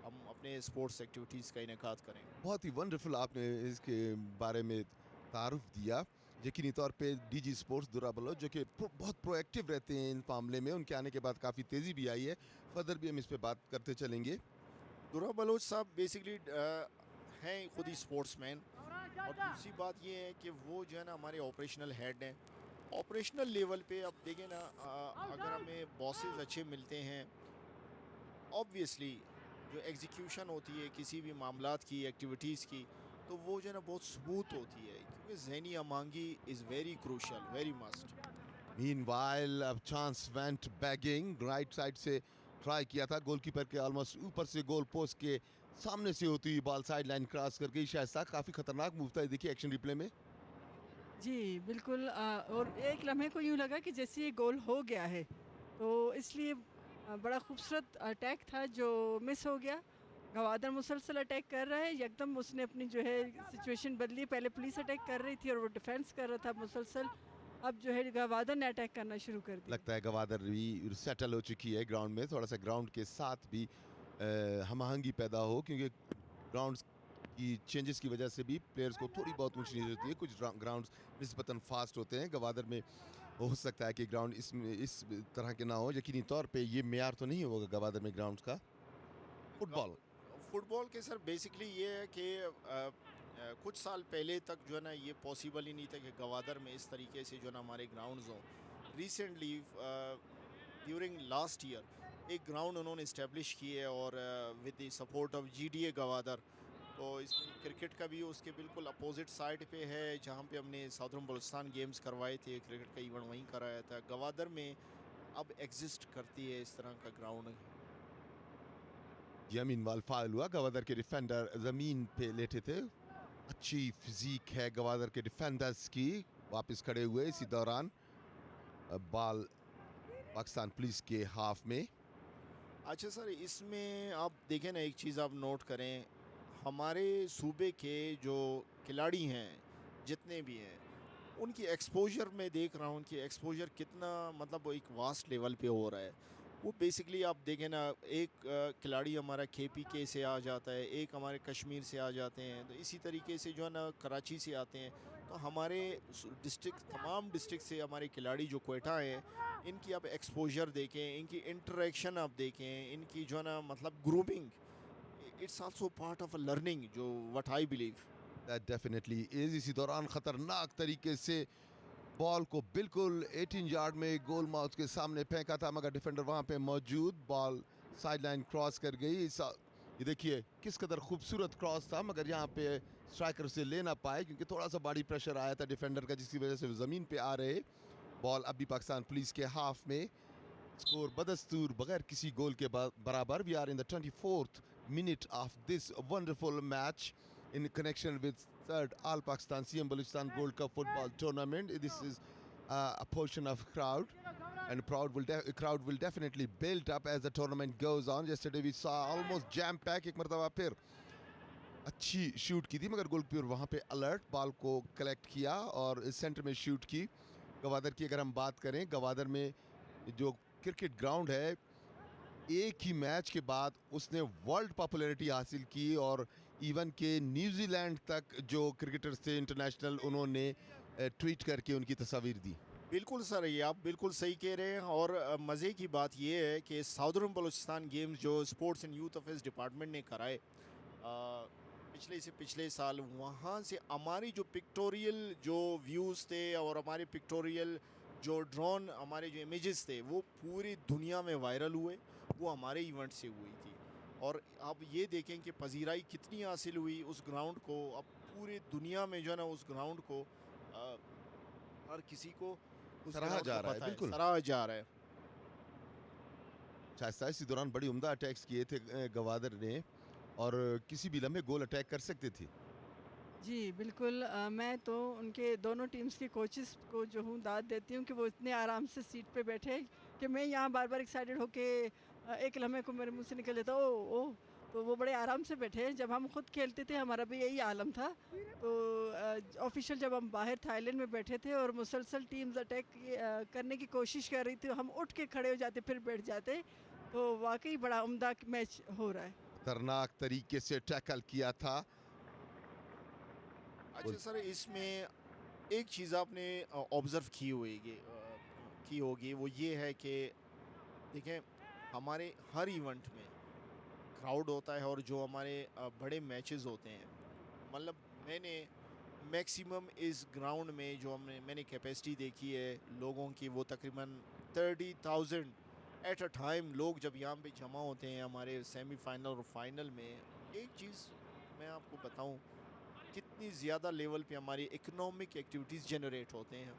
हम अपने स्पोर्ट्स एक्टिविटीज़ का इनेकाद करें। बहुत ही वंडरफुल आपने इसके बारे में तारुफ दिया। यकीनी तौर पे डीजी स्पोर्ट्स दुरा बलोच जो कि बहुत प्रोएक्टिव रहते हैं इन मामले में, उनके आने के बाद काफ़ी तेज़ी भी आई है। फर्दर भी हम इस पे बात करते चलेंगे। दुरा बलोच साहब बेसिकली हैं खुद ही स्पोर्ट्समैन, और दूसरी बात ये है कि वो जो है ना हमारे ऑपरेशनल हेड हैं। ऑपरेशनल लेवल पे अब देखें ना, अगर हमें बॉसेस अच्छे मिलते हैं, ऑब्वियसली जो एग्जीक्यूशन होती है किसी भी मामलात की, एक्टिविटीज़ की, तो वो जो है ना बहुत स्मूथ होती है, क्योंकि ज़हनी अमांगी is very crucial, very must. Meanwhile, a chance went begging, right side से ट्राई किया था, गोलकीपर के ऑलमोस्ट ऊपर से गोल पोस्ट के सामने से होती हुई बॉल साइड लाइन क्रॉस कर गई। शायस्ता काफ़ी खतरनाक मूव था, देखिए एक्शन रिप्ले में। जी बिल्कुल, और एक लम्हे को यूँ लगा कि जैसे ये गोल हो गया है, तो इसलिए बड़ा खूबसूरत अटैक था जो मिस हो गया। गवादर मुसलसल अटैक कर रहा है, एकदम उसने अपनी जो है सिचुएशन बदली। पहले पुलिस अटैक कर रही थी और वो डिफेंस कर रहा था मुसलसल, अब जो है गवादर ने अटैक करना शुरू कर दिया। लगता है गवादर भी सेटल हो चुकी है ग्राउंड में, थोड़ा सा ग्राउंड के साथ भी हम-आहंगी पैदा हो, क्योंकि ग्राउंड्स की चेंजेस की वजह से भी प्लेयर्स को थोड़ी बहुत ऊंच नीच होती है। कुछ ग्राउंड्स निस्बतन फास्ट होते हैं, गवादर में हो सकता है कि ग्राउंड इस तरह के ना हो। यकीनी तौर पे ये मेयार तो नहीं होगा गवादर में ग्राउंड्स का। फुटबॉल के सर बेसिकली ये है कि कुछ साल पहले तक जो है ना ये पॉसिबल ही नहीं था कि गवादर में इस तरीके से जो है ना हमारे ग्राउंड्स हों। रिसेंटली ड्यूरिंग लास्ट ईयर एक ग्राउंड उन्होंने इस्टेब्लिश किए और with the support of GDA Gwadar, तो इसमें क्रिकेट का भी उसके बिल्कुल अपोजिट साइड पे है जहाँ पे हमने साउदर्न बलूचिस्तान गेम्स करवाए थे, क्रिकेट का इवेंट वहीं कराया था। गवादर में अब एग्जिस्ट करती है इस तरह का ग्राउंड। यमीन वाल फाउल हुआ, गवादर के डिफेंडर ज़मीन पे लेटे थे। अच्छी फिजिक है गवादर के डिफेंडर्स की, वापस खड़े हुए। इसी दौरान बॉल पाकिस्तान पुलिस के हाफ में। अच्छा सर, इसमें आप देखें ना, एक चीज़ आप नोट करें, हमारे सूबे के जो खिलाड़ी हैं जितने भी हैं उनकी एक्सपोजर में देख रहा हूँ, उनकी एक्सपोजर कितना मतलब वो एक वास्ट लेवल पे हो रहा है। वो बेसिकली आप देखें ना, एक खिलाड़ी हमारा KPK से आ जाता है, एक हमारे कश्मीर से आ जाते हैं, तो इसी तरीके से जो है ना कराची से आते हैं। तो हमारे डिस्ट्रिक्ट, तमाम डिस्ट्रिक्ट से हमारे खिलाड़ी जो क्वेटा हैं, इनकी आप एक्सपोजर देखें, इनकी इंटरेक्शन आप देखें, इनकी जो है ना मतलब grooming, it's also part of a learning, जो what I believe that definitely is. इसी दौरान खतरनाक तरीके से बॉल को बिल्कुल 18 यार्ड में गोल माउथ के सामने फेंका था, मगर डिफेंडर वहां पे मौजूद। बॉल साइडलाइन क्रॉस कर गई। ये देखिए किस कदर खूबसूरत क्रॉस था, मगर यहाँ पे स्ट्राइकर से ले ना पाए क्योंकि थोड़ा सा बॉडी प्रेशर आया था डिफेंडर का, जिसकी वजह से वो ज़मीन पे आ रहे। बॉल अभी पाकिस्तान पुलिस के हाफ में। स्कोर बदस्तूर बगैर किसी गोल के बराबर। We are in the 24th minute of this wonderful match in connection with third All Pakistan CM Balochistan Gold Cup football tournament. This is a portion of crowd, and crowd will definitely build up as the tournament goes on. Yesterday we saw almost jam pack. एक मरतबा फिर अच्छी shoot की थी, मगर goalkeeper वहाँ पे alert, ball को कलेक्ट किया और सेंटर में शूट की। गवादर की अगर हम बात करें, गवादर में जो क्रिकेट ग्राउंड है, एक ही मैच के बाद उसने वर्ल्ड पॉपुलैरिटी हासिल की और इवन के न्यूजीलैंड तक जो क्रिकेटर्स थे इंटरनेशनल, उन्होंने ट्वीट करके उनकी तस्वीर दी। बिल्कुल सर, ये आप बिल्कुल सही कह रहे हैं। और मज़े की बात ये है कि साउदर्न बलूचिस्तान गेम्स जो sports and youth affairs department ने कराए पिछले साल, वहाँ से हमारी जो पिक्टोरियल जो व्यूज़ थे और हमारे पिक्टोरियल जो ड्रोन हमारे जो इमेजेस थे, वो पूरी दुनिया में वायरल हुए। वो हमारे इवेंट से हुई थी। और आप ये देखें कि पजीराई कितनी हासिल हुई उस ग्राउंड को। अब पूरी दुनिया में जो है ना उस ग्राउंड को हर किसी को सराहा जा रहा है, बिल्कुल सराहा जा रहा है। शायद इसी दौरान बड़ी उम्दा अटैक्स किए थे गवादर ने, और किसी भी लम्हे गोल अटैक कर सकते थे। जी बिल्कुल, मैं तो उनके दोनों टीम्स के कोचेस को जो हूँ दाद देती हूँ कि वो इतने आराम से सीट पे बैठे कि मैं यहाँ बार बार एक्साइटेड होके एक लम्हे को मेरे मुंह से निकल लेता ओ, तो वो बड़े आराम से बैठे। जब हम खुद खेलते थे हमारा भी यही आलम था। तो ऑफिशियल जब हम बाहर थाईलैंड में बैठे थे और मुसलसल टीम्स अटैक करने की कोशिश कर रही थी, हम उठ के खड़े हो जाते फिर बैठ जाते। तो वाकई बड़ा उम्दा मैच हो रहा है। खतरनाक तरीके से टैकल किया था। अच्छा सर, इसमें एक चीज़ आपने ऑब्ज़र्व की होगी, वो ये है कि देखें, हमारे हर इवेंट में क्राउड होता है और जो हमारे बड़े मैचेस होते हैं, मतलब मैंने मैक्सिमम इस ग्राउंड में जो मैंने कैपेसिटी देखी है लोगों की, वो तकरीबन 30,000 एट अ टाइम लोग जब यहाँ पे जमा होते हैं हमारे सेमीफाइनल और फाइनल में। एक चीज़ मैं आपको बताऊँ, कितनी ज़्यादा लेवल पे हमारी इकोनॉमिक एक्टिविटीज़ जनरेट होते हैं।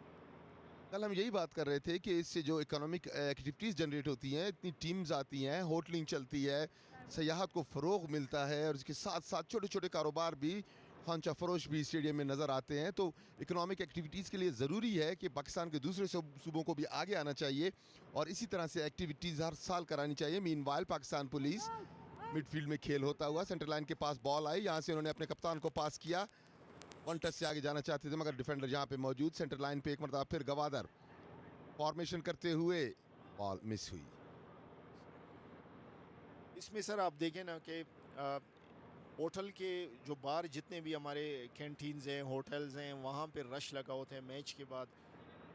कल हम यही बात कर रहे थे कि इससे जो इकोनॉमिक एक्टिविटीज़ जनरेट होती हैं, इतनी टीम्स आती हैं, होटलिंग चलती है, सयाहत को फ़रोग मिलता है, और इसके साथ साथ छोटे छोटे कारोबार भी, खानचा फरोश भी स्टेडियम में नज़र आते हैं। तो इकोनॉमिक एक्टिविटीज़ के लिए ज़रूरी है कि पाकिस्तान के दूसरे सूबों को भी आगे आना चाहिए और इसी तरह से एक्टिविटीज़ हर साल करानी चाहिए। मीनवाइल पाकिस्तान पुलिस मिडफील्ड में खेल होता हुआ सेंटर लाइन के पास बॉल आई, यहाँ से उन्होंने अपने कप्तान को पास किया, वन टच से आगे जाना चाहते थे मगर डिफेंडर यहाँ पे मौजूद, सेंटर लाइन पे एक मरतबा फिर गवादर फॉर्मेशन करते हुए बॉल मिस हुई। इसमें सर आप देखें ना कि होटल के जो बाहर जितने भी हमारे कैंटीन्स हैं, होटल्स हैं, वहाँ पे रश लगा होता है मैच के बाद,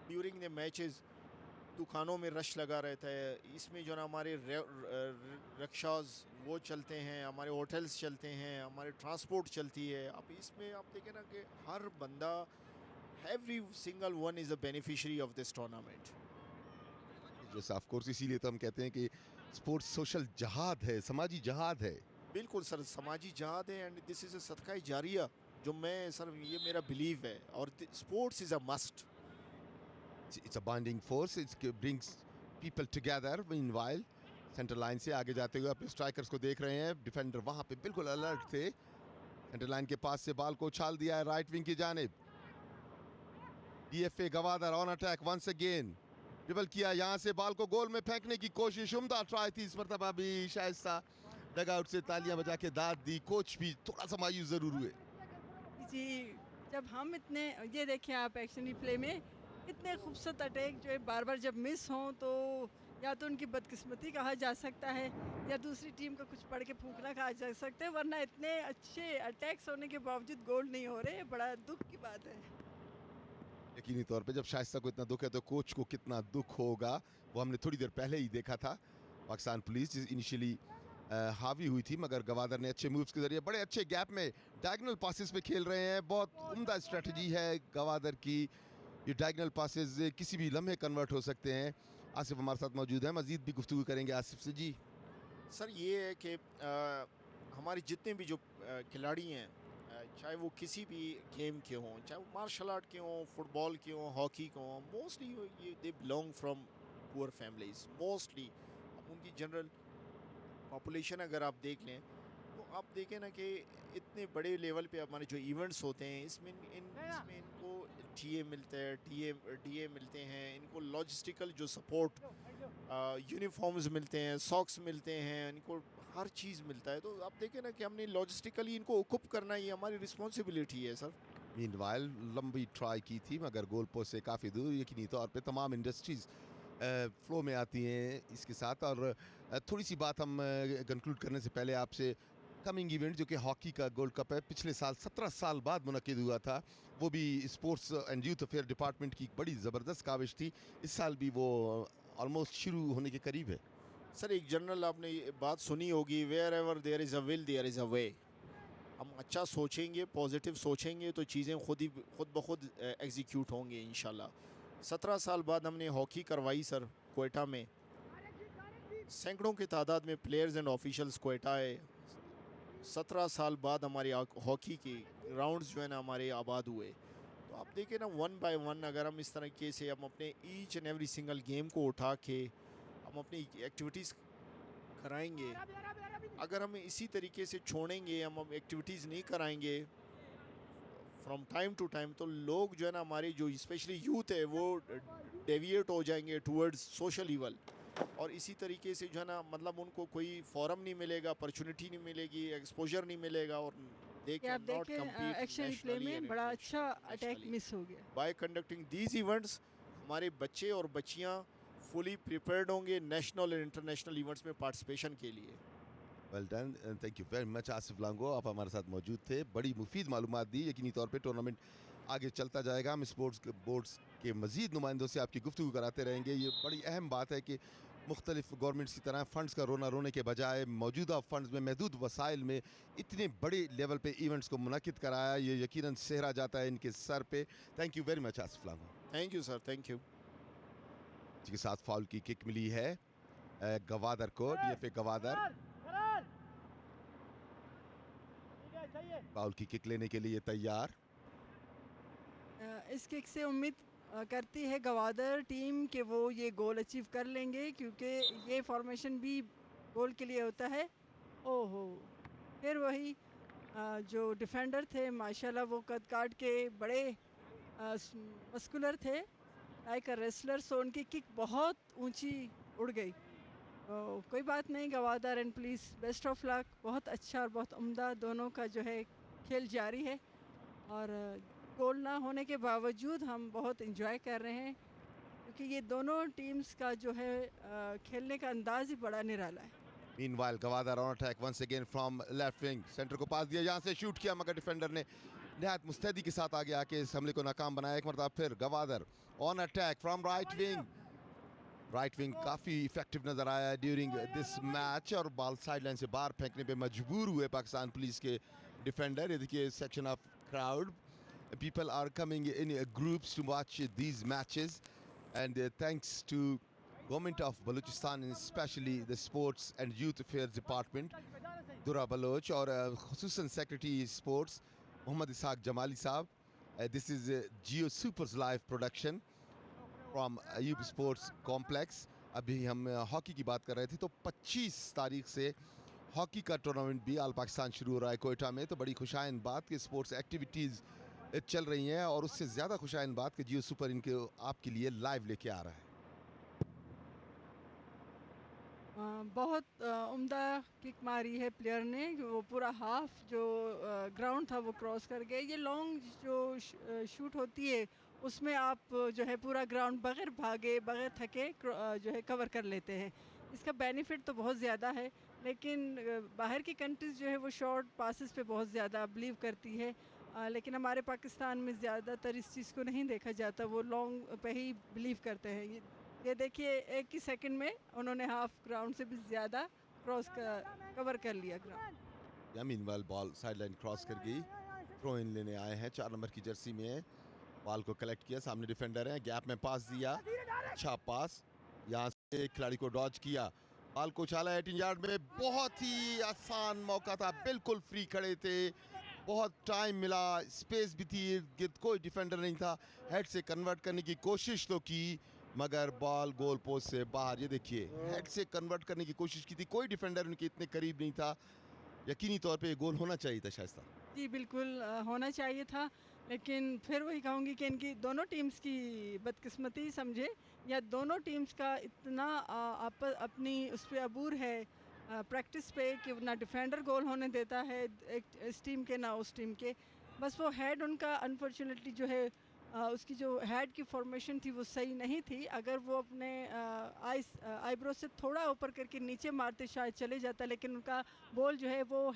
ड्यूरिंग द मैचेस दुकानों में रश लगा रहता है। इसमें जो ना हमारे रिक्शाज वो चलते हैं, हमारे होटल्स चलते हैं, हमारे ट्रांसपोर्ट चलती है। अब इसमें आप देखें ना कि हर बंदा, every single one is a beneficiary of this tournament. जैसा ऑफ कोर्स इसीलिए तो हम कहते हैं कि स्पोर्ट्स सोशल जहाद है, समाजी जहाद है। बिल्कुल सर, समाजी जहाद है एंड दिस इज़ अ सदका जारिया, जो मैं सर ये मेरा बिलीव है, और sports is a must. It's a binding force. It brings people together. Meanwhile, centre line से आगे जाते हुए अपने स्ट्राइकर्स को देख रहे हैं, डिफेंडर वहां पे बिल्कुल अलर्ट थे, सेंटर लाइन के पास से बॉल को उछाल दिया है राइट विंग की जानिब। DFA Gwadar on attack once again, dribble किया, यहां से बॉल को गोल में फेंकने की कोशिश, उम्दा ट्राई थी इस मरतबा भी, शाइस्ता डगआउट से तालियां बजा के दाद दी, कोच भी थोड़ा सा मायूस जरूर हुए। जी, जब हम इतने, ये देखिए आप एक्शन रिप्ले में इतने खूबसूरत अटैक जो है बार बार जब मिस हों तो या तो उनकी बदकिस्मती कहा जा सकता है या दूसरी टीम का कुछ पढ़ के फूंकना कहा जा सकता है, वरना इतने अच्छे अटैक्स होने के बावजूद गोल नहीं हो रहे, बड़ा दुख की बात है। यकीनी तौर पे जब शाइस्ता को इतना दुख है तो कोच को कितना दुख होगा, वो हमने थोड़ी देर पहले ही देखा था। पाकिस्तान पुलिस इनिशियली हावी हुई थी मगर गवादर ने अच्छे मूव्स के जरिए बड़े अच्छे गैप में डायगोनल पासेस पे खेल रहे हैं, बहुत उम्दा स्ट्रेटजी है गवादर की। ये डायगोनल पासेस किसी भी लम्हे कन्वर्ट हो सकते हैं। आसिफ हमारे साथ मौजूद है, मजीद भी गुफ्तगू करेंगे आसिफ से। जी सर, ये है कि हमारे जितने भी जो खिलाड़ी हैं, चाहे वो किसी भी गेम के हों, चाहे वो मार्शल आर्ट के हों, फुटबॉल के हों, हॉकी के हों, मोस्टली ये they belong from poor families mostly. उनकी जनरल पॉपुलेशन अगर आप देख लें तो आप देखें ना कि इतने बड़े लेवल पे हमारे जो इवेंट्स होते हैं इसमें इनको टीए मिलता है, डीए मिलते हैं, इनको लॉजिस्टिकल जो सपोर्ट, यूनिफॉर्म्स मिलते हैं, सॉक्स मिलते हैं, इनको हर चीज़ मिलता है। तो आप देखें ना कि हमने लॉजिस्टिकली इनको ओकुप करना, ये हमारी रिस्पॉन्सिबिलिटी है सर। मीनवाइल लंबी ट्राई की थी मगर गोल पोस्ट से काफ़ी दूर। यकीनी तौर पे तमाम इंडस्ट्रीज़ फ्लो में आती हैं इसके साथ। और थोड़ी सी बात हम कंक्लूड करने से पहले आपसे, कमिंग इवेंट जो कि हॉकी का गोल्ड कप है, पिछले साल 17 साल बाद मुनक्किद हुआ था, वो भी sports and youth affair department की बड़ी ज़बरदस्त काविश थी। इस साल भी वो ऑलमोस्ट शुरू होने के करीब है। सर, एक जनरल आपने ये बात सुनी होगी, wherever there is a will there is a way. हम अच्छा सोचेंगे, पॉजिटिव सोचेंगे तो चीज़ें खुद ब खुद एग्जीक्यूट होंगी इंशाल्लाह। 17 साल बाद हमने हॉकी करवाई सर क्वेटा में, सैकड़ों की तादाद में प्लेयर्स एंड ऑफिशियल्स क्वेटा आए। 17 साल बाद हमारी हॉकी के ग्राउंड्स जो है ना हमारे आबाद हुए। तो आप देखें ना, वन बाय वन अगर हम इस तरीके से हम अपने each and every single game को उठा के हम अपनी एक्टिविटीज़ कराएंगे, अगर हम इसी तरीके से छोड़ेंगे, हम एक्टिविटीज़ नहीं कराएंगे फ्रॉम टाइम टू टाइम, तो लोग जो है ना हमारे जो स्पेशली यूथ है वो डेविएट हो जाएंगे टूवर्ड्स सोशल इवल। और इसी तरीके से जो है ना मतलब उनको कोई फोरम नहीं मिलेगा, अपॉर्चुनिटी नहीं मिलेगी, एक्सपोजर नहीं मिलेगा, और दे कि आप कैन नॉट देखें कम्पीट एक्शन रिप्ले में बड़ा अच्छा अटैक मिस हो गया। बाय कंडक्टिंग दीज इवेंट्स हमारे बच्चे और बच्चियां फुली प्रिपेयर्ड होंगे नेशनल और इंटरनेशनल इवेंट्स में पार्टिसिपेशन के लिए। Well done, thank you very much Asif Lango, आप हमारे साथ मौजूद थे, बड़ी मुफीद मालूमात दी। यकीनी तौर पे टूर्नामेंट आगे चलता जाएगा, हम स्पोर्ट्स बोर्ड्स के मज़ीद नुमाइंदों से आपकी गुफ्तगू कराते रहेंगे। ये बड़ी अहम बात है कि मुख्तलिफ गवर्नमेंट्स की तरह फ़ंड्स का रोना रोने के बजाय मौजूदा फ़ंड्स में महदूद वसाइल में इतने बड़े लेवल पे इवेंट्स को मुनक्किद कराया, ये यकीनन सेहरा जाता है इनके सर पे। Thank you very much Asif Lango. Thank you sir, thank you. इसके साथ फाउल की किक मिली है गवादर को, डीएफए गवादर फाउल की किक लेने के लिए तैयार। इस किक से उम्मीद करती है गवादर टीम कि वो ये गोल अचीव कर लेंगे, क्योंकि ये फॉर्मेशन भी गोल के लिए होता है। ओहो, फिर वही जो डिफेंडर थे माशाल्लाह वो कद काट के बड़े मस्कुलर थे, लाइक अ रेसलर, सो उनकी किक बहुत ऊंची उड़ गई। कोई बात नहीं, Gwadar and police best of luck. बहुत अच्छा और बहुत उम्दा दोनों का जो है खेल जारी है, और गोल ना होने के बावजूद हम बहुत इंजॉय कर रहे हैं, क्योंकि ये दोनों टीम्स का जो है खेलने का अंदाज ही बड़ा निराला है। Meanwhile, Gawada on attack once again from left wing. Centre को पास दिया, यहाँ से शूट किया मगर डिफेंडर ने निहायत मुस्तैदी के साथ आगे आके इस हमले को नाकाम बनाया। एक मरतबा फिर Gwadar on attack from right wing. Right wing काफ़ी इफेक्टिव नजर आया ड्यूरिंग दिस मैच, और बॉल साइडलाइन से बाहर फेंकने पे मजबूर हुए पाकिस्तान पुलिस के डिफेंडर। ये देखिए section of crowd, people are coming in groups to watch these matches, and thanks to Government of Balochistan, and especially the Sports and Youth Affairs Department, Dura Baloch, और khususan Secretary Sports Mohammad Ishaq Jamali Saab. This is Geo Supers live production from Ayub Sports Complex. अभी हम hockey की बात कर रहे थे, तो 25 तारीख से हॉकी का टूर्नामेंट भी आल पाकिस्तान शुरू हो रहा है कोयटा में। तो बड़ी खुशाइन बात कि स्पोर्ट्स एक्टिविटीज़ चल रही हैं, और उससे ज़्यादा खुशाइन बात कि जियो सुपर इनके आपके लिए लाइव लेके आ रहा है। बहुत उम्दा किक मारी है प्लेयर ने, वो पूरा हाफ जो ग्राउंड था वो क्रॉस कर गए। ये लॉन्ग जो शूट होती है उसमें आप जो है पूरा ग्राउंड बगैर भागे बगैर थके जो है कवर कर लेते हैं। इसका बेनिफिट तो बहुत ज़्यादा है, लेकिन बाहर की कंट्रीज़ जो है वो शॉर्ट पासिस पे बहुत ज़्यादा बिलीव करती है, लेकिन हमारे पाकिस्तान में ज़्यादातर इस चीज़ को नहीं देखा जाता, वो लॉन्ग पे ही बिलीव करते हैं। ये देखिए एक ही सेकंड में उन्होंने हाफ ग्राउंड से भी ज़्यादा कवर कर लिया ground. Meanwhile ball sideline cross कर गई, थ्रो इन लेने आए हैं 4 नंबर की जर्सी में। बॉल को कलेक्ट किया, सामने डिफेंडर है, गैप में पास दिया, अच्छा पास, यहाँ से खिलाड़ी को डॉज किया, बॉल को उछाला 18 यार्ड में। बहुत ही आसान मौका था, बिल्कुल फ्री खड़े थे, बहुत टाइम मिला, स्पेस भी थी, इर्द गिर्द कोई डिफेंडर नहीं था। हेड से कन्वर्ट करने की कोशिश तो की, मगर बॉल गोल पोस्ट से बाहर। ये देखिए हेड से कन्वर्ट करने की कोशिश की थी, कोई डिफेंडर उनके इतने करीब नहीं था। यकीनी तौर पे गोल होना चाहिए था शायद। जी बिल्कुल होना चाहिए था, लेकिन फिर वही कहूँगी कि इनकी दोनों टीम्स की बदकिस्मती समझे, या दोनों टीम्स का इतना अपनी उस पर अबूर है प्रैक्टिस पे कि ना डिफेंडर गोल होने देता है एक इस टीम के ना उस टीम के। बस वो हेड उनका अनफॉर्चुनेटली जो है उसकी जो हेड की फॉर्मेशन थी वो सही नहीं थी। अगर वो अपने आईब्रो से थोड़ा ऊपर करके नीचे मारते शायद चले जाता, लेकिन उनका बॉल जो है वो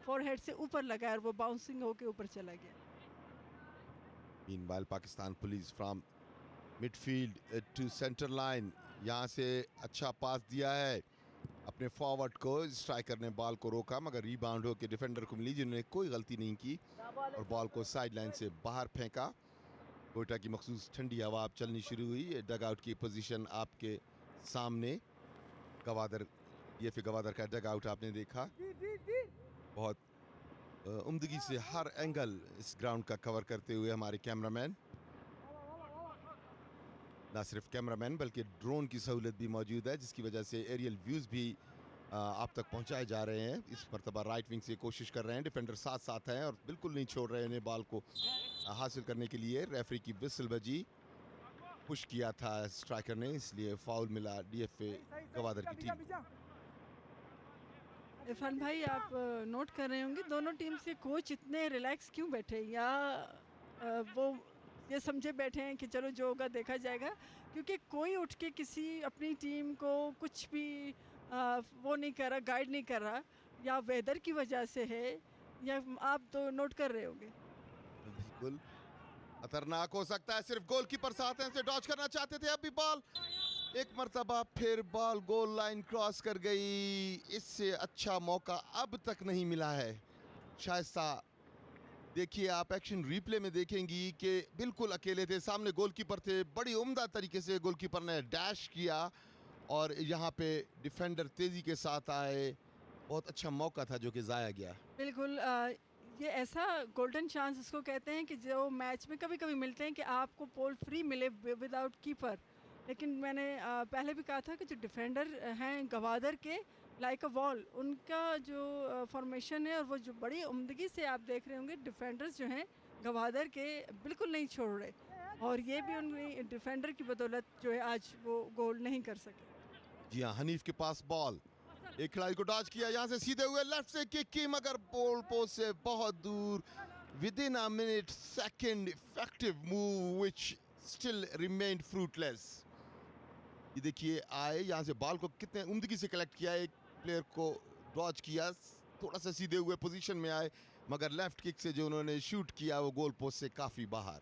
फोरहेड से ऊपर लगा और वो बाउंसिंग होके ऊपर चला गया। Meanwhile Pakistan police from midfield to centre line, यहाँ से अच्छा पास दिया है अपने फॉरवर्ड को, स्ट्राइकर ने बॉल को रोका मगर रीबाउंड होकर डिफेंडर को मिली जिन्होंने कोई गलती नहीं की, और बॉल को साइड लाइन से बाहर फेंका। कोयटा की मखसूस ठंडी हवा अब चलनी शुरू हुई। डग आउट की पोजीशन आपके सामने, गवादर ये फिर गवादर का डग आउट आपने देखा, बहुत उम्दगी से हर एंगल इस ग्राउंड का कवर करते हुए हमारे कैमरामैन, ना सिर्फ कैमरामैन बल्कि ड्रोन की सहूलत भी मौजूद है, जिसकी वजह से एरियल व्यूज़ भी आप तक पहुंचाए जा रहे हैं। इस मरतबा राइट विंग से कोशिश कर रहे हैं, डिफेंडर साथ साथ हैं और बिल्कुल नहीं छोड़ रहे हैं बॉल को हासिल करने के लिए। रेफरी की विसल बजी, पुश किया था स्ट्राइकर ने, इसलिए फाउल मिला डीएफए गवादर की टीम। इरफान भाई आप नोट कर रहे होंगे दोनों टीम्स के कोच इतने रिलैक्स क्यों बैठे, या वो ये समझे बैठे हैं कि चलो जो होगा देखा जाएगा, क्योंकि कोई उठ के किसी अपनी टीम को कुछ भी वो नहीं कर रहा, गाइड नहीं कर रहा, या वेदर की वजह से है, या आप तो नोट कर रहे होंगे। बिल्कुल खतरनाक हो सकता है, सिर्फ गोलकीपर साथ हैं, से डॉज करना चाहते थे, अभी बॉल एक मरतबा फिर बॉल गोल लाइन क्रॉस कर गई। इससे अच्छा मौका अब तक नहीं मिला है शाइस्ता। देखिए आप एक्शन रिप्ले में देखेंगी कि बिल्कुल अकेले थे, सामने गोलकीपर थे, बड़ी उम्दा तरीके से गोलकीपर ने डैश किया और यहाँ पे डिफेंडर तेजी के साथ आए। बहुत अच्छा मौका था जो कि ज़ाया गया। बिल्कुल ये ऐसा गोल्डन चांस इसको कहते हैं कि जो मैच में कभी कभी मिलते हैं कि आपको पोल फ्री मिले विदाउट कीपर। लेकिन मैंने पहले भी कहा था कि जो डिफेंडर हैं गवादर के लाइक अ वॉल, उनका जो फॉर्मेशन है और वो जो बड़ी उम्दगी से आप देख रहे होंगे डिफेंडर्स जो हैं गवादर के बिल्कुल नहीं छोड़ रहे, और ये भी उन डिफेंडर की बदौलत जो है आज वो गोल नहीं कर सके। जी हाँ, हनीफ के पास बॉल, एक खिलाड़ी को डॉज किया, यहाँ से सीधे हुए लेफ्ट से किक की मगर बॉल पोस्ट से बहुत दूर. Within a minute, second effective move which still remained fruitless. ये देखिए आए यहाँ से बॉल को कितने उम्दगी से कलेक्ट किया, एक प्लेयर को डॉज किया, थोड़ा सा सीधे हुए पोजीशन में आए मगर लेफ्ट किक से जो उन्होंने शूट किया वो गोल पोस्ट से काफ़ी बाहर.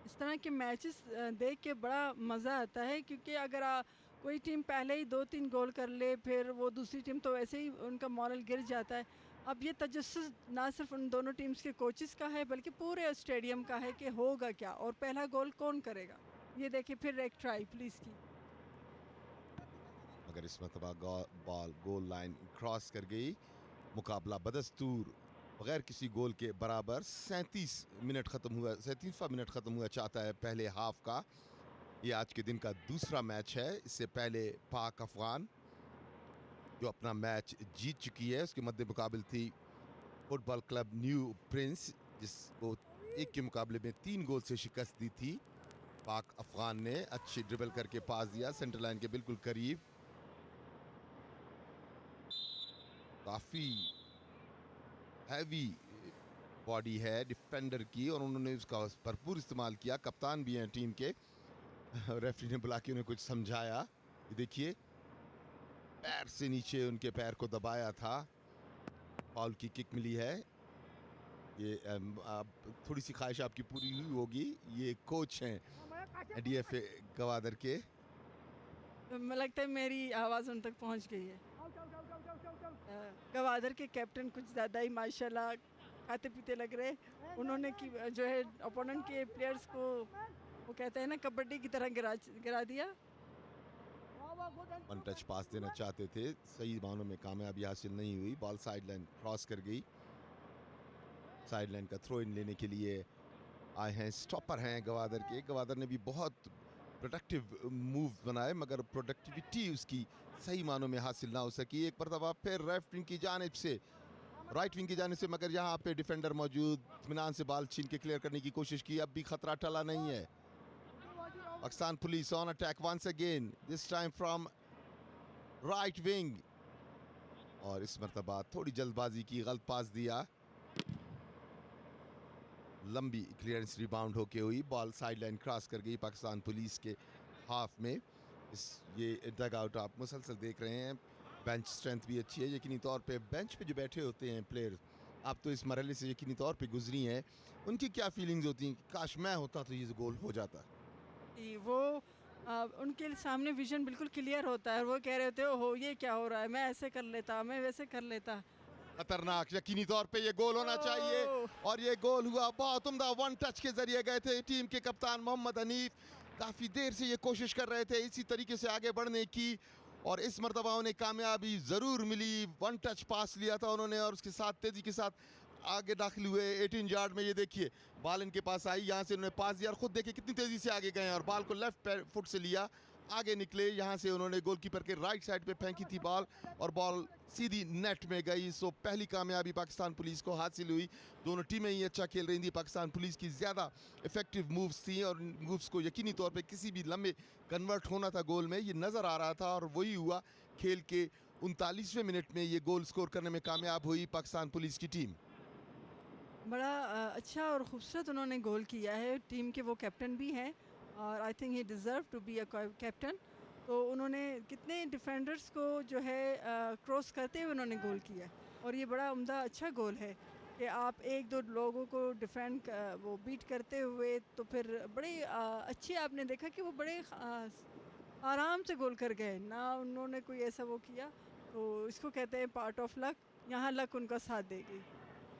इस तरह के मैचेस देख के बड़ा मज़ा आता है, क्योंकि अगर कोई टीम पहले ही 2-3 गोल कर ले फिर वो दूसरी टीम तो वैसे ही उनका मॉरल गिर जाता है. अब ये तजस्सुस ना सिर्फ उन दोनों टीम्स के कोचेस का है बल्कि पूरे स्टेडियम का है कि होगा क्या और पहला गोल कौन करेगा. ये देखिए फिर एक ट्राई पुलिस की, मगर इस मरतबा बॉल गोल लाइन क्रॉस कर गई. मुकाबला बदस्तूर बगैर किसी गोल के बराबर. 37 मिनट ख़त्म हुआ, 37वां मिनट ख़त्म हुआ चाहता है पहले हाफ का. ये आज के दिन का दूसरा मैच है. इससे पहले पाक अफगान जो अपना मैच जीत चुकी है, उसके मद्दे मुकाबिल थी फुटबॉल क्लब न्यू प्रिंस जिसको एक के मुकाबले में 3 गोल से शिकस्त दी थी. पाक अफगान ने अच्छी ड्रिबल करके पास दिया सेंटर लाइन के बिल्कुल करीब. काफ़ी हैवी बॉडी है डिफेंडर की और उन्होंने उसका भरपूर इस्तेमाल किया. कप्तान भी हैं टीम के. रेफरी ने बुला के उन्हें कुछ समझाया. ये देखिए पैर से नीचे उनके पैर को दबाया था. फाउल की किक मिली है. ये थोड़ी सी ख्वाहिश आपकी पूरी हुई होगी. ये कोच हैं डीएफए गवादर के. मुझे लगता है मेरी आवाज़ उन तक पहुंच गई है. गवादर के कैप्टन कुछ ज़्यादा ही माशाल्लाह खाते पीते लग रहे. उन्होंने की जो है ओपोनेंट के प्लेयर्स को वो कहते हैं ना कबड्डी की तरह गिरा दिया. वन टच पास देना चाहते थे, सही मानों में कामयाबी हासिल नहीं हुई. बॉल साइड लाइन क्रॉस कर गई. साइड लाइन का थ्रो इन लेने के लिए आए हैं, स्टॉपर हैं गवादर के. गवादर ने भी बहुत प्रोडक्टिव मूव बनाए मगर प्रोडक्टिविटी उसकी सही मानों में हासिल ना हो सकी. एक मरतबा फिर लेफ्ट विंग की जानिब से, राइट विंग की जानिब से, मगर यहाँ पे डिफेंडर मौजूद, इत्मीनान से बॉल छीन के क्लियर करने की कोशिश की. अब भी खतरा टला नहीं है. Pakistan police on attack once again, this time from right wing. और इस मरतबा थोड़ी जल्दबाजी की, गलत पास दिया. लंबी क्लियरेंस रिबाउंड होके हुई. बॉल साइड लाइन क्रॉस कर गई पाकिस्तान पुलिस के हाफ में. ये डग आउट आप मुसलसल देख रहे हैं. बेंच स्ट्रेंथ भी अच्छी है. यकीनी तौर पे बेंच पे जो बैठे होते हैं प्लेयर, आप तो इस मरहले से यकीनी तौर पे गुजरी हैं, उनकी क्या फीलिंग्स होती हैं? काश मैं होता तो ये गोल हो जाता. वो उनके सामने विजन बिल्कुल क्लियर होता है. वो कह रहे होते हो ये क्या हो रहा है, मैं ऐसे कर लेता, मैं वैसे कर लेता. खतरनाक, यकीनी तौर पे ये गोल होना चाहिए और ये गोल हुआ. बहुत उम्दा वन टच के जरिए गए थे टीम के कप्तान मोहम्मद हनीफ. काफ़ी देर से ये कोशिश कर रहे थे इसी तरीके से आगे बढ़ने की और इस मरतबा उन्हें कामयाबी ज़रूर मिली. वन टच पास लिया था उन्होंने और उसके साथ तेज़ी के साथ आगे दाखिल हुए 18 यार्ड में. ये देखिए बॉल इनके पास आई, यहाँ से उन्होंने पास दिया और खुद देखिए कितनी तेज़ी से आगे गए और बॉल को लेफ्ट फुट से लिया, आगे निकले. यहाँ से उन्होंने गोलकीपर के राइट साइड पे फेंकी थी बॉल और बॉल सीधी नेट में गई. सो पहली कामयाबी पाकिस्तान पुलिस को हासिल हुई. दोनों टीमें ही अच्छा खेल रही थी. पाकिस्तान पुलिस की ज़्यादा इफेक्टिव मूव्स थी और मूव्स को यकीनी तौर पे किसी भी लम्बे कन्वर्ट होना था गोल में, ये नज़र आ रहा था और वही हुआ. खेल के 39वें मिनट में ये गोल स्कोर करने में कामयाब हुई पाकिस्तान पुलिस की टीम. बड़ा अच्छा और ख़ूबसूरत उन्होंने गोल किया है. टीम के वो कैप्टन भी हैं और I think he deserve to be a captain. तो उन्होंने कितने डिफेंडर्स को जो है क्रॉस करते हुए उन्होंने गोल किया और ये बड़ा उम्दा अच्छा गोल है कि आप एक दो लोगों को डिफेंड वो बीट करते हुए तो फिर बड़े अच्छे आपने देखा कि वो बड़े आराम से गोल कर गए ना. उन्होंने कोई ऐसा वो किया. तो इसको कहते हैं पार्ट ऑफ लक. यहाँ लक उनका साथ देगी.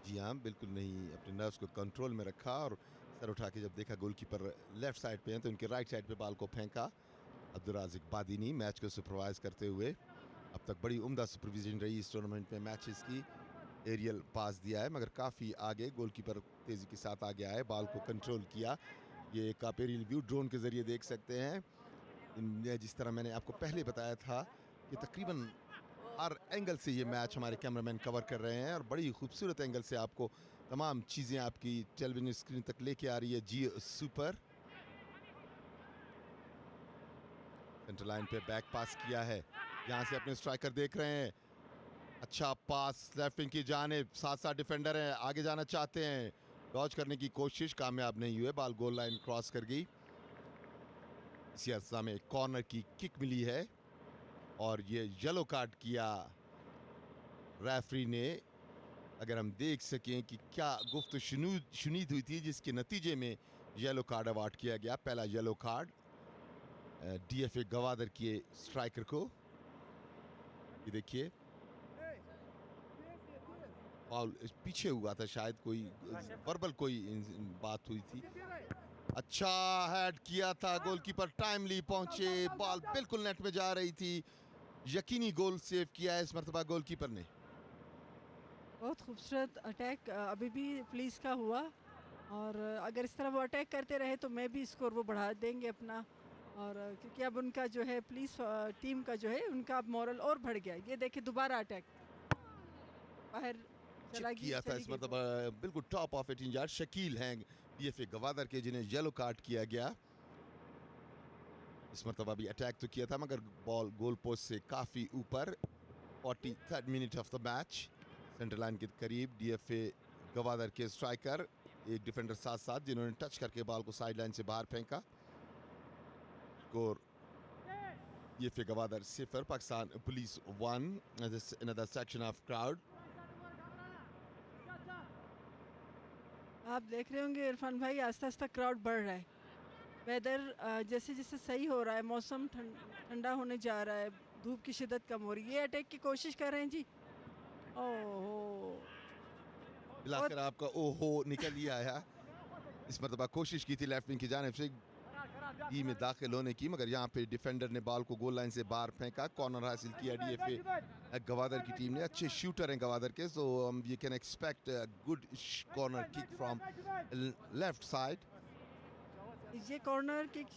जी हाँ, बिल्कुल नहीं, अपने नर्व्स को कंट्रोल में रखा और सर उठा के जब देखा गोलकीपर लेफ्ट साइड पे हैं तो उनके राइट साइड पे बॉल को फेंका. अब्दुल राज़िक बादीनी मैच को सुपरवाइज करते हुए. अब तक बड़ी उम्दा सुपरविजन रही इस टूर्नामेंट में मैचेस की. एरियल पास दिया है मगर काफ़ी आगे, गोलकीपर तेज़ी के साथ आगे आए, बॉल को कंट्रोल किया. ये एक आप एरियल व्यू ड्रोन के ज़रिए देख सकते हैं. जिस तरह मैंने आपको पहले बताया था कि तकरीबन हर एंगल से ये मैच हमारे कैमरामैन कवर कर रहे हैं और बड़ी खूबसूरत एंगल से आपको तमाम चीज़ें आपकी टेलीविजन स्क्रीन तक लेके आ रही है जियो सुपर. सेंटर लाइन पे बैक पास किया है, यहाँ से अपने स्ट्राइकर देख रहे हैं, अच्छा पास लेफ्ट विंग की जानिब, साथ साथ डिफेंडर हैं, आगे जाना चाहते हैं, डॉज करने की कोशिश कामयाब नहीं हुए, बॉल गोल लाइन क्रॉस कर गई। इसी अरसा में कॉर्नर की किक मिली है और ये येलो कार्ड किया रेफरी ने। अगर हम देख सकें कि क्या गुफ्त शुनीद हुई थी जिसके नतीजे में येलो कार्ड अवार्ड किया गया। पहला येलो कार्ड डीएफए गवादर के स्ट्राइकर को। ये देखिए फाउल पीछे हुआ था, शायद कोई वर्बल कोई बात हुई थी। अच्छा हेड किया था, गोलकीपर टाइमली पहुंचे, बॉल बिल्कुल नेट में जा रही थी, यकीनी गोल सेव किया है इस मर्तबा गोलकीपर ने। बहुत खूबसूरत अटैक अभी भी पुलिस का हुआ, और अगर इस तरह वो अटैक करते रहे तो मैं भी स्कोर वो बढ़ा देंगे अपना, और क्योंकि अब उनका जो है पुलिस टीम का जो है उनका अब मॉरल और बढ़ गया। ये देखिए दोबारा अटैक बाहर चला गया, किया था इस मर्तबा बिल्कुल टॉप ऑफ 18 यार्ड। शकील हैं डीएफए गवादर के जिन्हें येलो कार्ड किया गया। इस मर्तबा भी अटैक तो किया था मगर बॉल गोल पोस्ट से काफी ऊपर। 43rd minute of the match, centre line के करीब डीएफए गवादर के स्ट्राइकर एक डिफेंडर साथ साथ जिन्होंने टच करके बॉल को साइड लाइन से बाहर फेंका। Score DFA Gwadar 0, Pakistan police 1। Another section of crowd. आप देख रहे होंगे इरफान भाई, आस्ता आस्ता क्राउड बढ़ रहा है। वेदर जैसे जैसे सही हो रहा है, मौसम ठंडा होने जा रहा है, धूप की शिद्दत कम हो रही है। ये अटैक की कोशिश कर रहे हैं जी। ओहो, मिलाकर आपका ओहो निकल ही आया। इस मरतबा कोशिश की थी लेफ्ट विंग की जानिब से ई में दाखिल होने की, मगर यहाँ पे डिफेंडर ने बॉल को गोल लाइन से बाहर फेंका। कॉर्नर हासिल किया डीएफए गवादर की टीम ने। अच्छे शूटर हैं गवादर के, so you can expect good corner kick from left side. ये कॉर्नर किक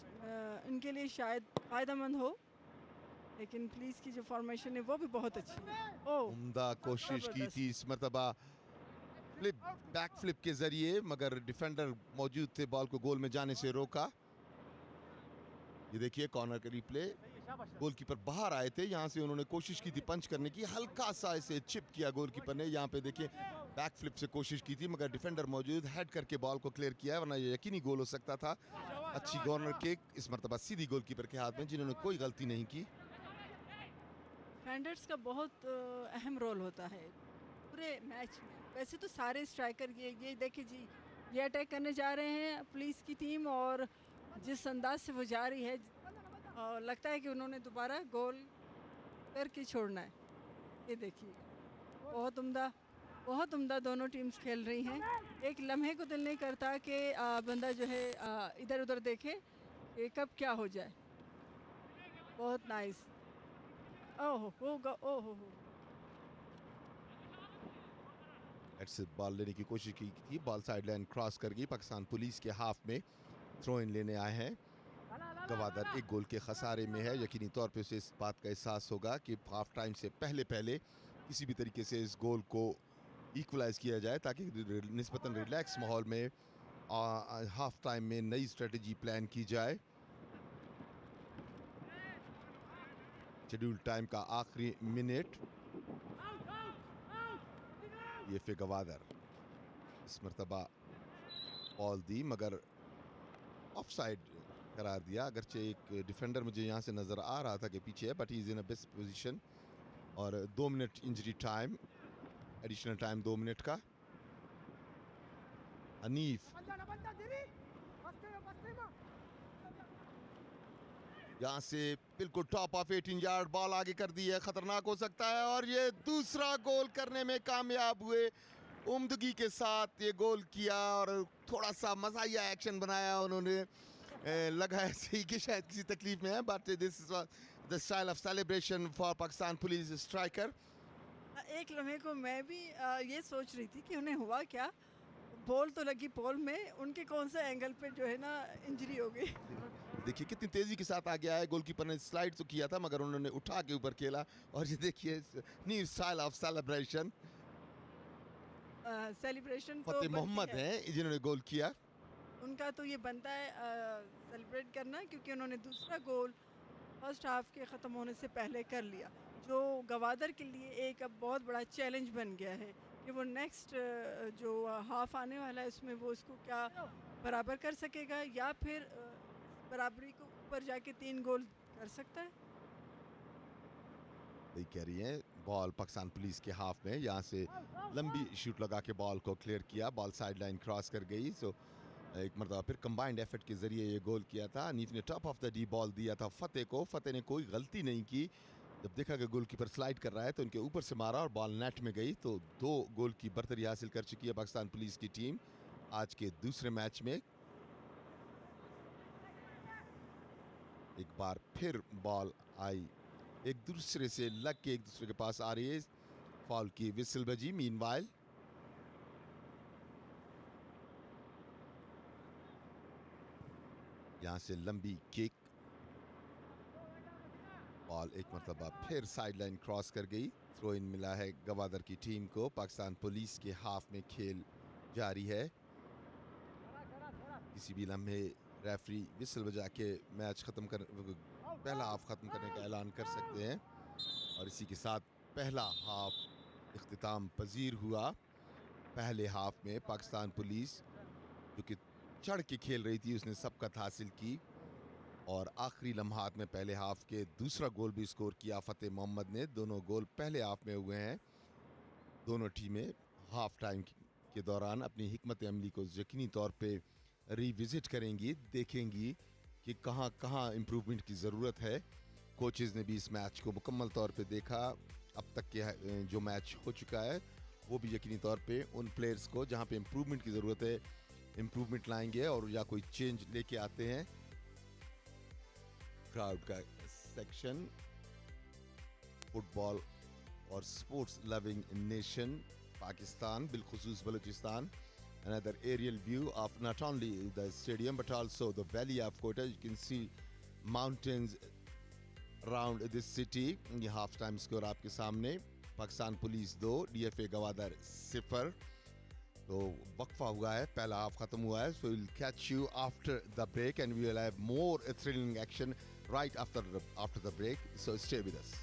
इनके लिए शायद फ़ायदेमंद हो, लेकिन पुलिस की जो फॉर्मेशन है वो भी बहुत अच्छी है। ओह, उम्दा कोशिश की थी इस मरतबा फ्लिप बैक फ्लिप के जरिए, मगर डिफेंडर मौजूद थे, बॉल को गोल में जाने से रोका। ये देखिए कॉर्नर का रिप्ले, गोलकीपर बाहर आए थे, यहाँ से उन्होंने कोशिश की थी पंच करने की, हल्का सा इसे चिप किया गोलकीपर ने। यहाँ पे देखिए बैक फ्लिप से कोशिश की थी मगर डिफेंडर मौजूद, हेड करके बॉल को क्लियर किया है, वरना ये यकीनी गोल हो सकता था। अच्छी कॉर्नर किक इस मरतबा सीधी गोलकीपर के हाथ में, जिन्होंने कोई गलती नहीं की। डिफेंडर्स का बहुत अहम रोल होता है पूरे मैच में। वैसे तो सारे स्ट्राइकर ये देखिए जी, ये अटैक करने जा रहे हैं पुलिस की टीम, और जिस अंदाज से वो जा रही है और लगता है कि उन्होंने दोबारा गोल करके छोड़ना है। ये देखिए बहुत उम्दा दोनों टीम्स खेल रही हैं। एक लम्हे को दिल नहीं करता कि बंदा जो है इधर उधर देखे कि कब क्या हो जाए। बहुत नाइस। ओहो से बॉल लेने की कोशिश की थी, बॉल साइड लाइन क्रॉस कर गई। पाकिस्तान पुलिस के हाफ में थ्रो इन लेने आए हैं गवादर, एक गोल के खसारे में है। यकीनी तौर पे उसे इस बात का एहसास होगा कि हाफ टाइम से पहले किसी भी तरीके से इस गोल को इक्वलाइज किया जाए, ताकि निस्बतन रिलैक्स माहौल में हाफ टाइम में नई स्ट्रेटजी प्लान की जाए। शेड्यूल टाइम का आखिरी मिनट। ये फिर गवादर इस मरतबा बॉल दी मगर ऑफसाइड करार दिया, अगरचे एक डिफेंडर मुझे यहाँ से नजर आ रहा था कि पीछे है, but he is in a best position. और 2 minute injury time, additional time 2 minute का। हनीफ यहाँ से बिल्कुल टॉप ऑफ 18 यार्ड, बॉल आगे कर दी है, खतरनाक हो सकता है, और ये दूसरा गोल करने में कामयाब हुए। उम्दगी के साथ ये गोल किया और थोड़ा सा मज़ाहिया एक्शन बनाया उन्होंने। लगा ऐसे ही कि शायद किसी तकलीफ में है, but this is the style of celebration for Pakistan police striker. एक लम्हे को मैं भी ये सोच रही थी कि उन्हें हुआ क्या। बॉल तो लगी पोल में, उनके कौन से एंगल पे जो है ना इंजरी हो गई। देखिए कितनी तेजी के साथ आ गया है, गोलकीपर ने स्लाइड तो किया था मगर उन्होंने उठा के ऊपर खेला। और ये देखिए new style of celebration. Celebration तो फतेह मोहम्मद हैं जिन्होंने गोल किया। उनका तो ये बनता है सेलिब्रेट करना, क्योंकि उन्होंने दूसरा गोल फर्स्ट हाफ के ख़त्म होने से पहले कर लिया, जो गवादर के लिए एक अब बहुत बड़ा चैलेंज बन गया है कि वो नेक्स्ट जो हाफ आने वाला है उसमें वो इसको क्या बराबर कर सकेगा या फिर बराबरी को ऊपर जाके 3 गोल कर सकता है। वही कह रही हैं, बॉल पाकिस्तान पुलिस के हाफ में, यहाँ से लंबी शूट लगा के बॉल को क्लियर किया, बॉल साइड लाइन क्रॉस कर गई। सो एक मरतबा फिर कंबाइंड एफर्ट के जरिए ये गोल किया था। हनीफ ने top of the D ball दिया था फतेह को, फतेह ने कोई गलती नहीं की। जब देखा कि गोलकीपर स्लाइड कर रहा है तो उनके ऊपर से मारा और बॉल नेट में गई। तो 2 गोल की बर्तरी हासिल कर चुकी है पाकिस्तान पुलिस की टीम आज के दूसरे मैच में। एक बार फिर बॉल आई, एक दूसरे से लग के एक दूसरे के पास आ रही है, फाउल की विसल बजी। मीनवाइल यहां से लंबी किक, बॉल एक मरतबा फिर साइड लाइन क्रॉस कर गई। थ्रो इन मिला है गवादर की टीम को। पाकिस्तान पुलिस के हाफ में खेल जारी है। किसी भी लम्हे रेफरी विसल बजा के मैच खत्म कर, पहला हाफ खत्म करने का ऐलान कर सकते हैं। और इसी के साथ पहला हाफ इख्तिताम पजीर हुआ। पहले हाफ में पाकिस्तान पुलिस जो कि चढ़ के खेल रही थी उसने सबकत हासिल की और आखिरी लम्हात में पहले हाफ के दूसरा गोल भी स्कोर किया फतेह मोहम्मद ने। दोनों गोल पहले हाफ में हुए हैं। दोनों टीमें हाफ टाइम के दौरान अपनी हिकमत अमली को यकीनी तौर पे रिविजिट करेंगी, देखेंगी कि कहाँ कहाँ इम्प्रूवमेंट की ज़रूरत है। कोचेज़ ने भी इस मैच को मुकम्मल तौर पे देखा। अब तक के जो मैच हो चुका है वो भी यकीनी तौर पे उन प्लेयर्स को जहाँ पे इम्प्रूवमेंट की ज़रूरत है इम्प्रूवमेंट लाएंगे और या कोई चेंज लेके आते हैं। क्राउड का सेक्शन, फुटबॉल और स्पोर्ट्स लविंग नेशन पाकिस्तान, बिलखुसूस Balochistan. Another aerial view of not only the stadium but also the valley of Quetta. You can see mountains around this city. ये हाफ टाइम स्कोर आपके सामने, Pakistan police 2 DFA Gwadar 0। तो वक्फा हुआ है, पहला half खत्म हुआ है। So we'll catch you after the break and we will have more thrilling action right after the break. So stay with us.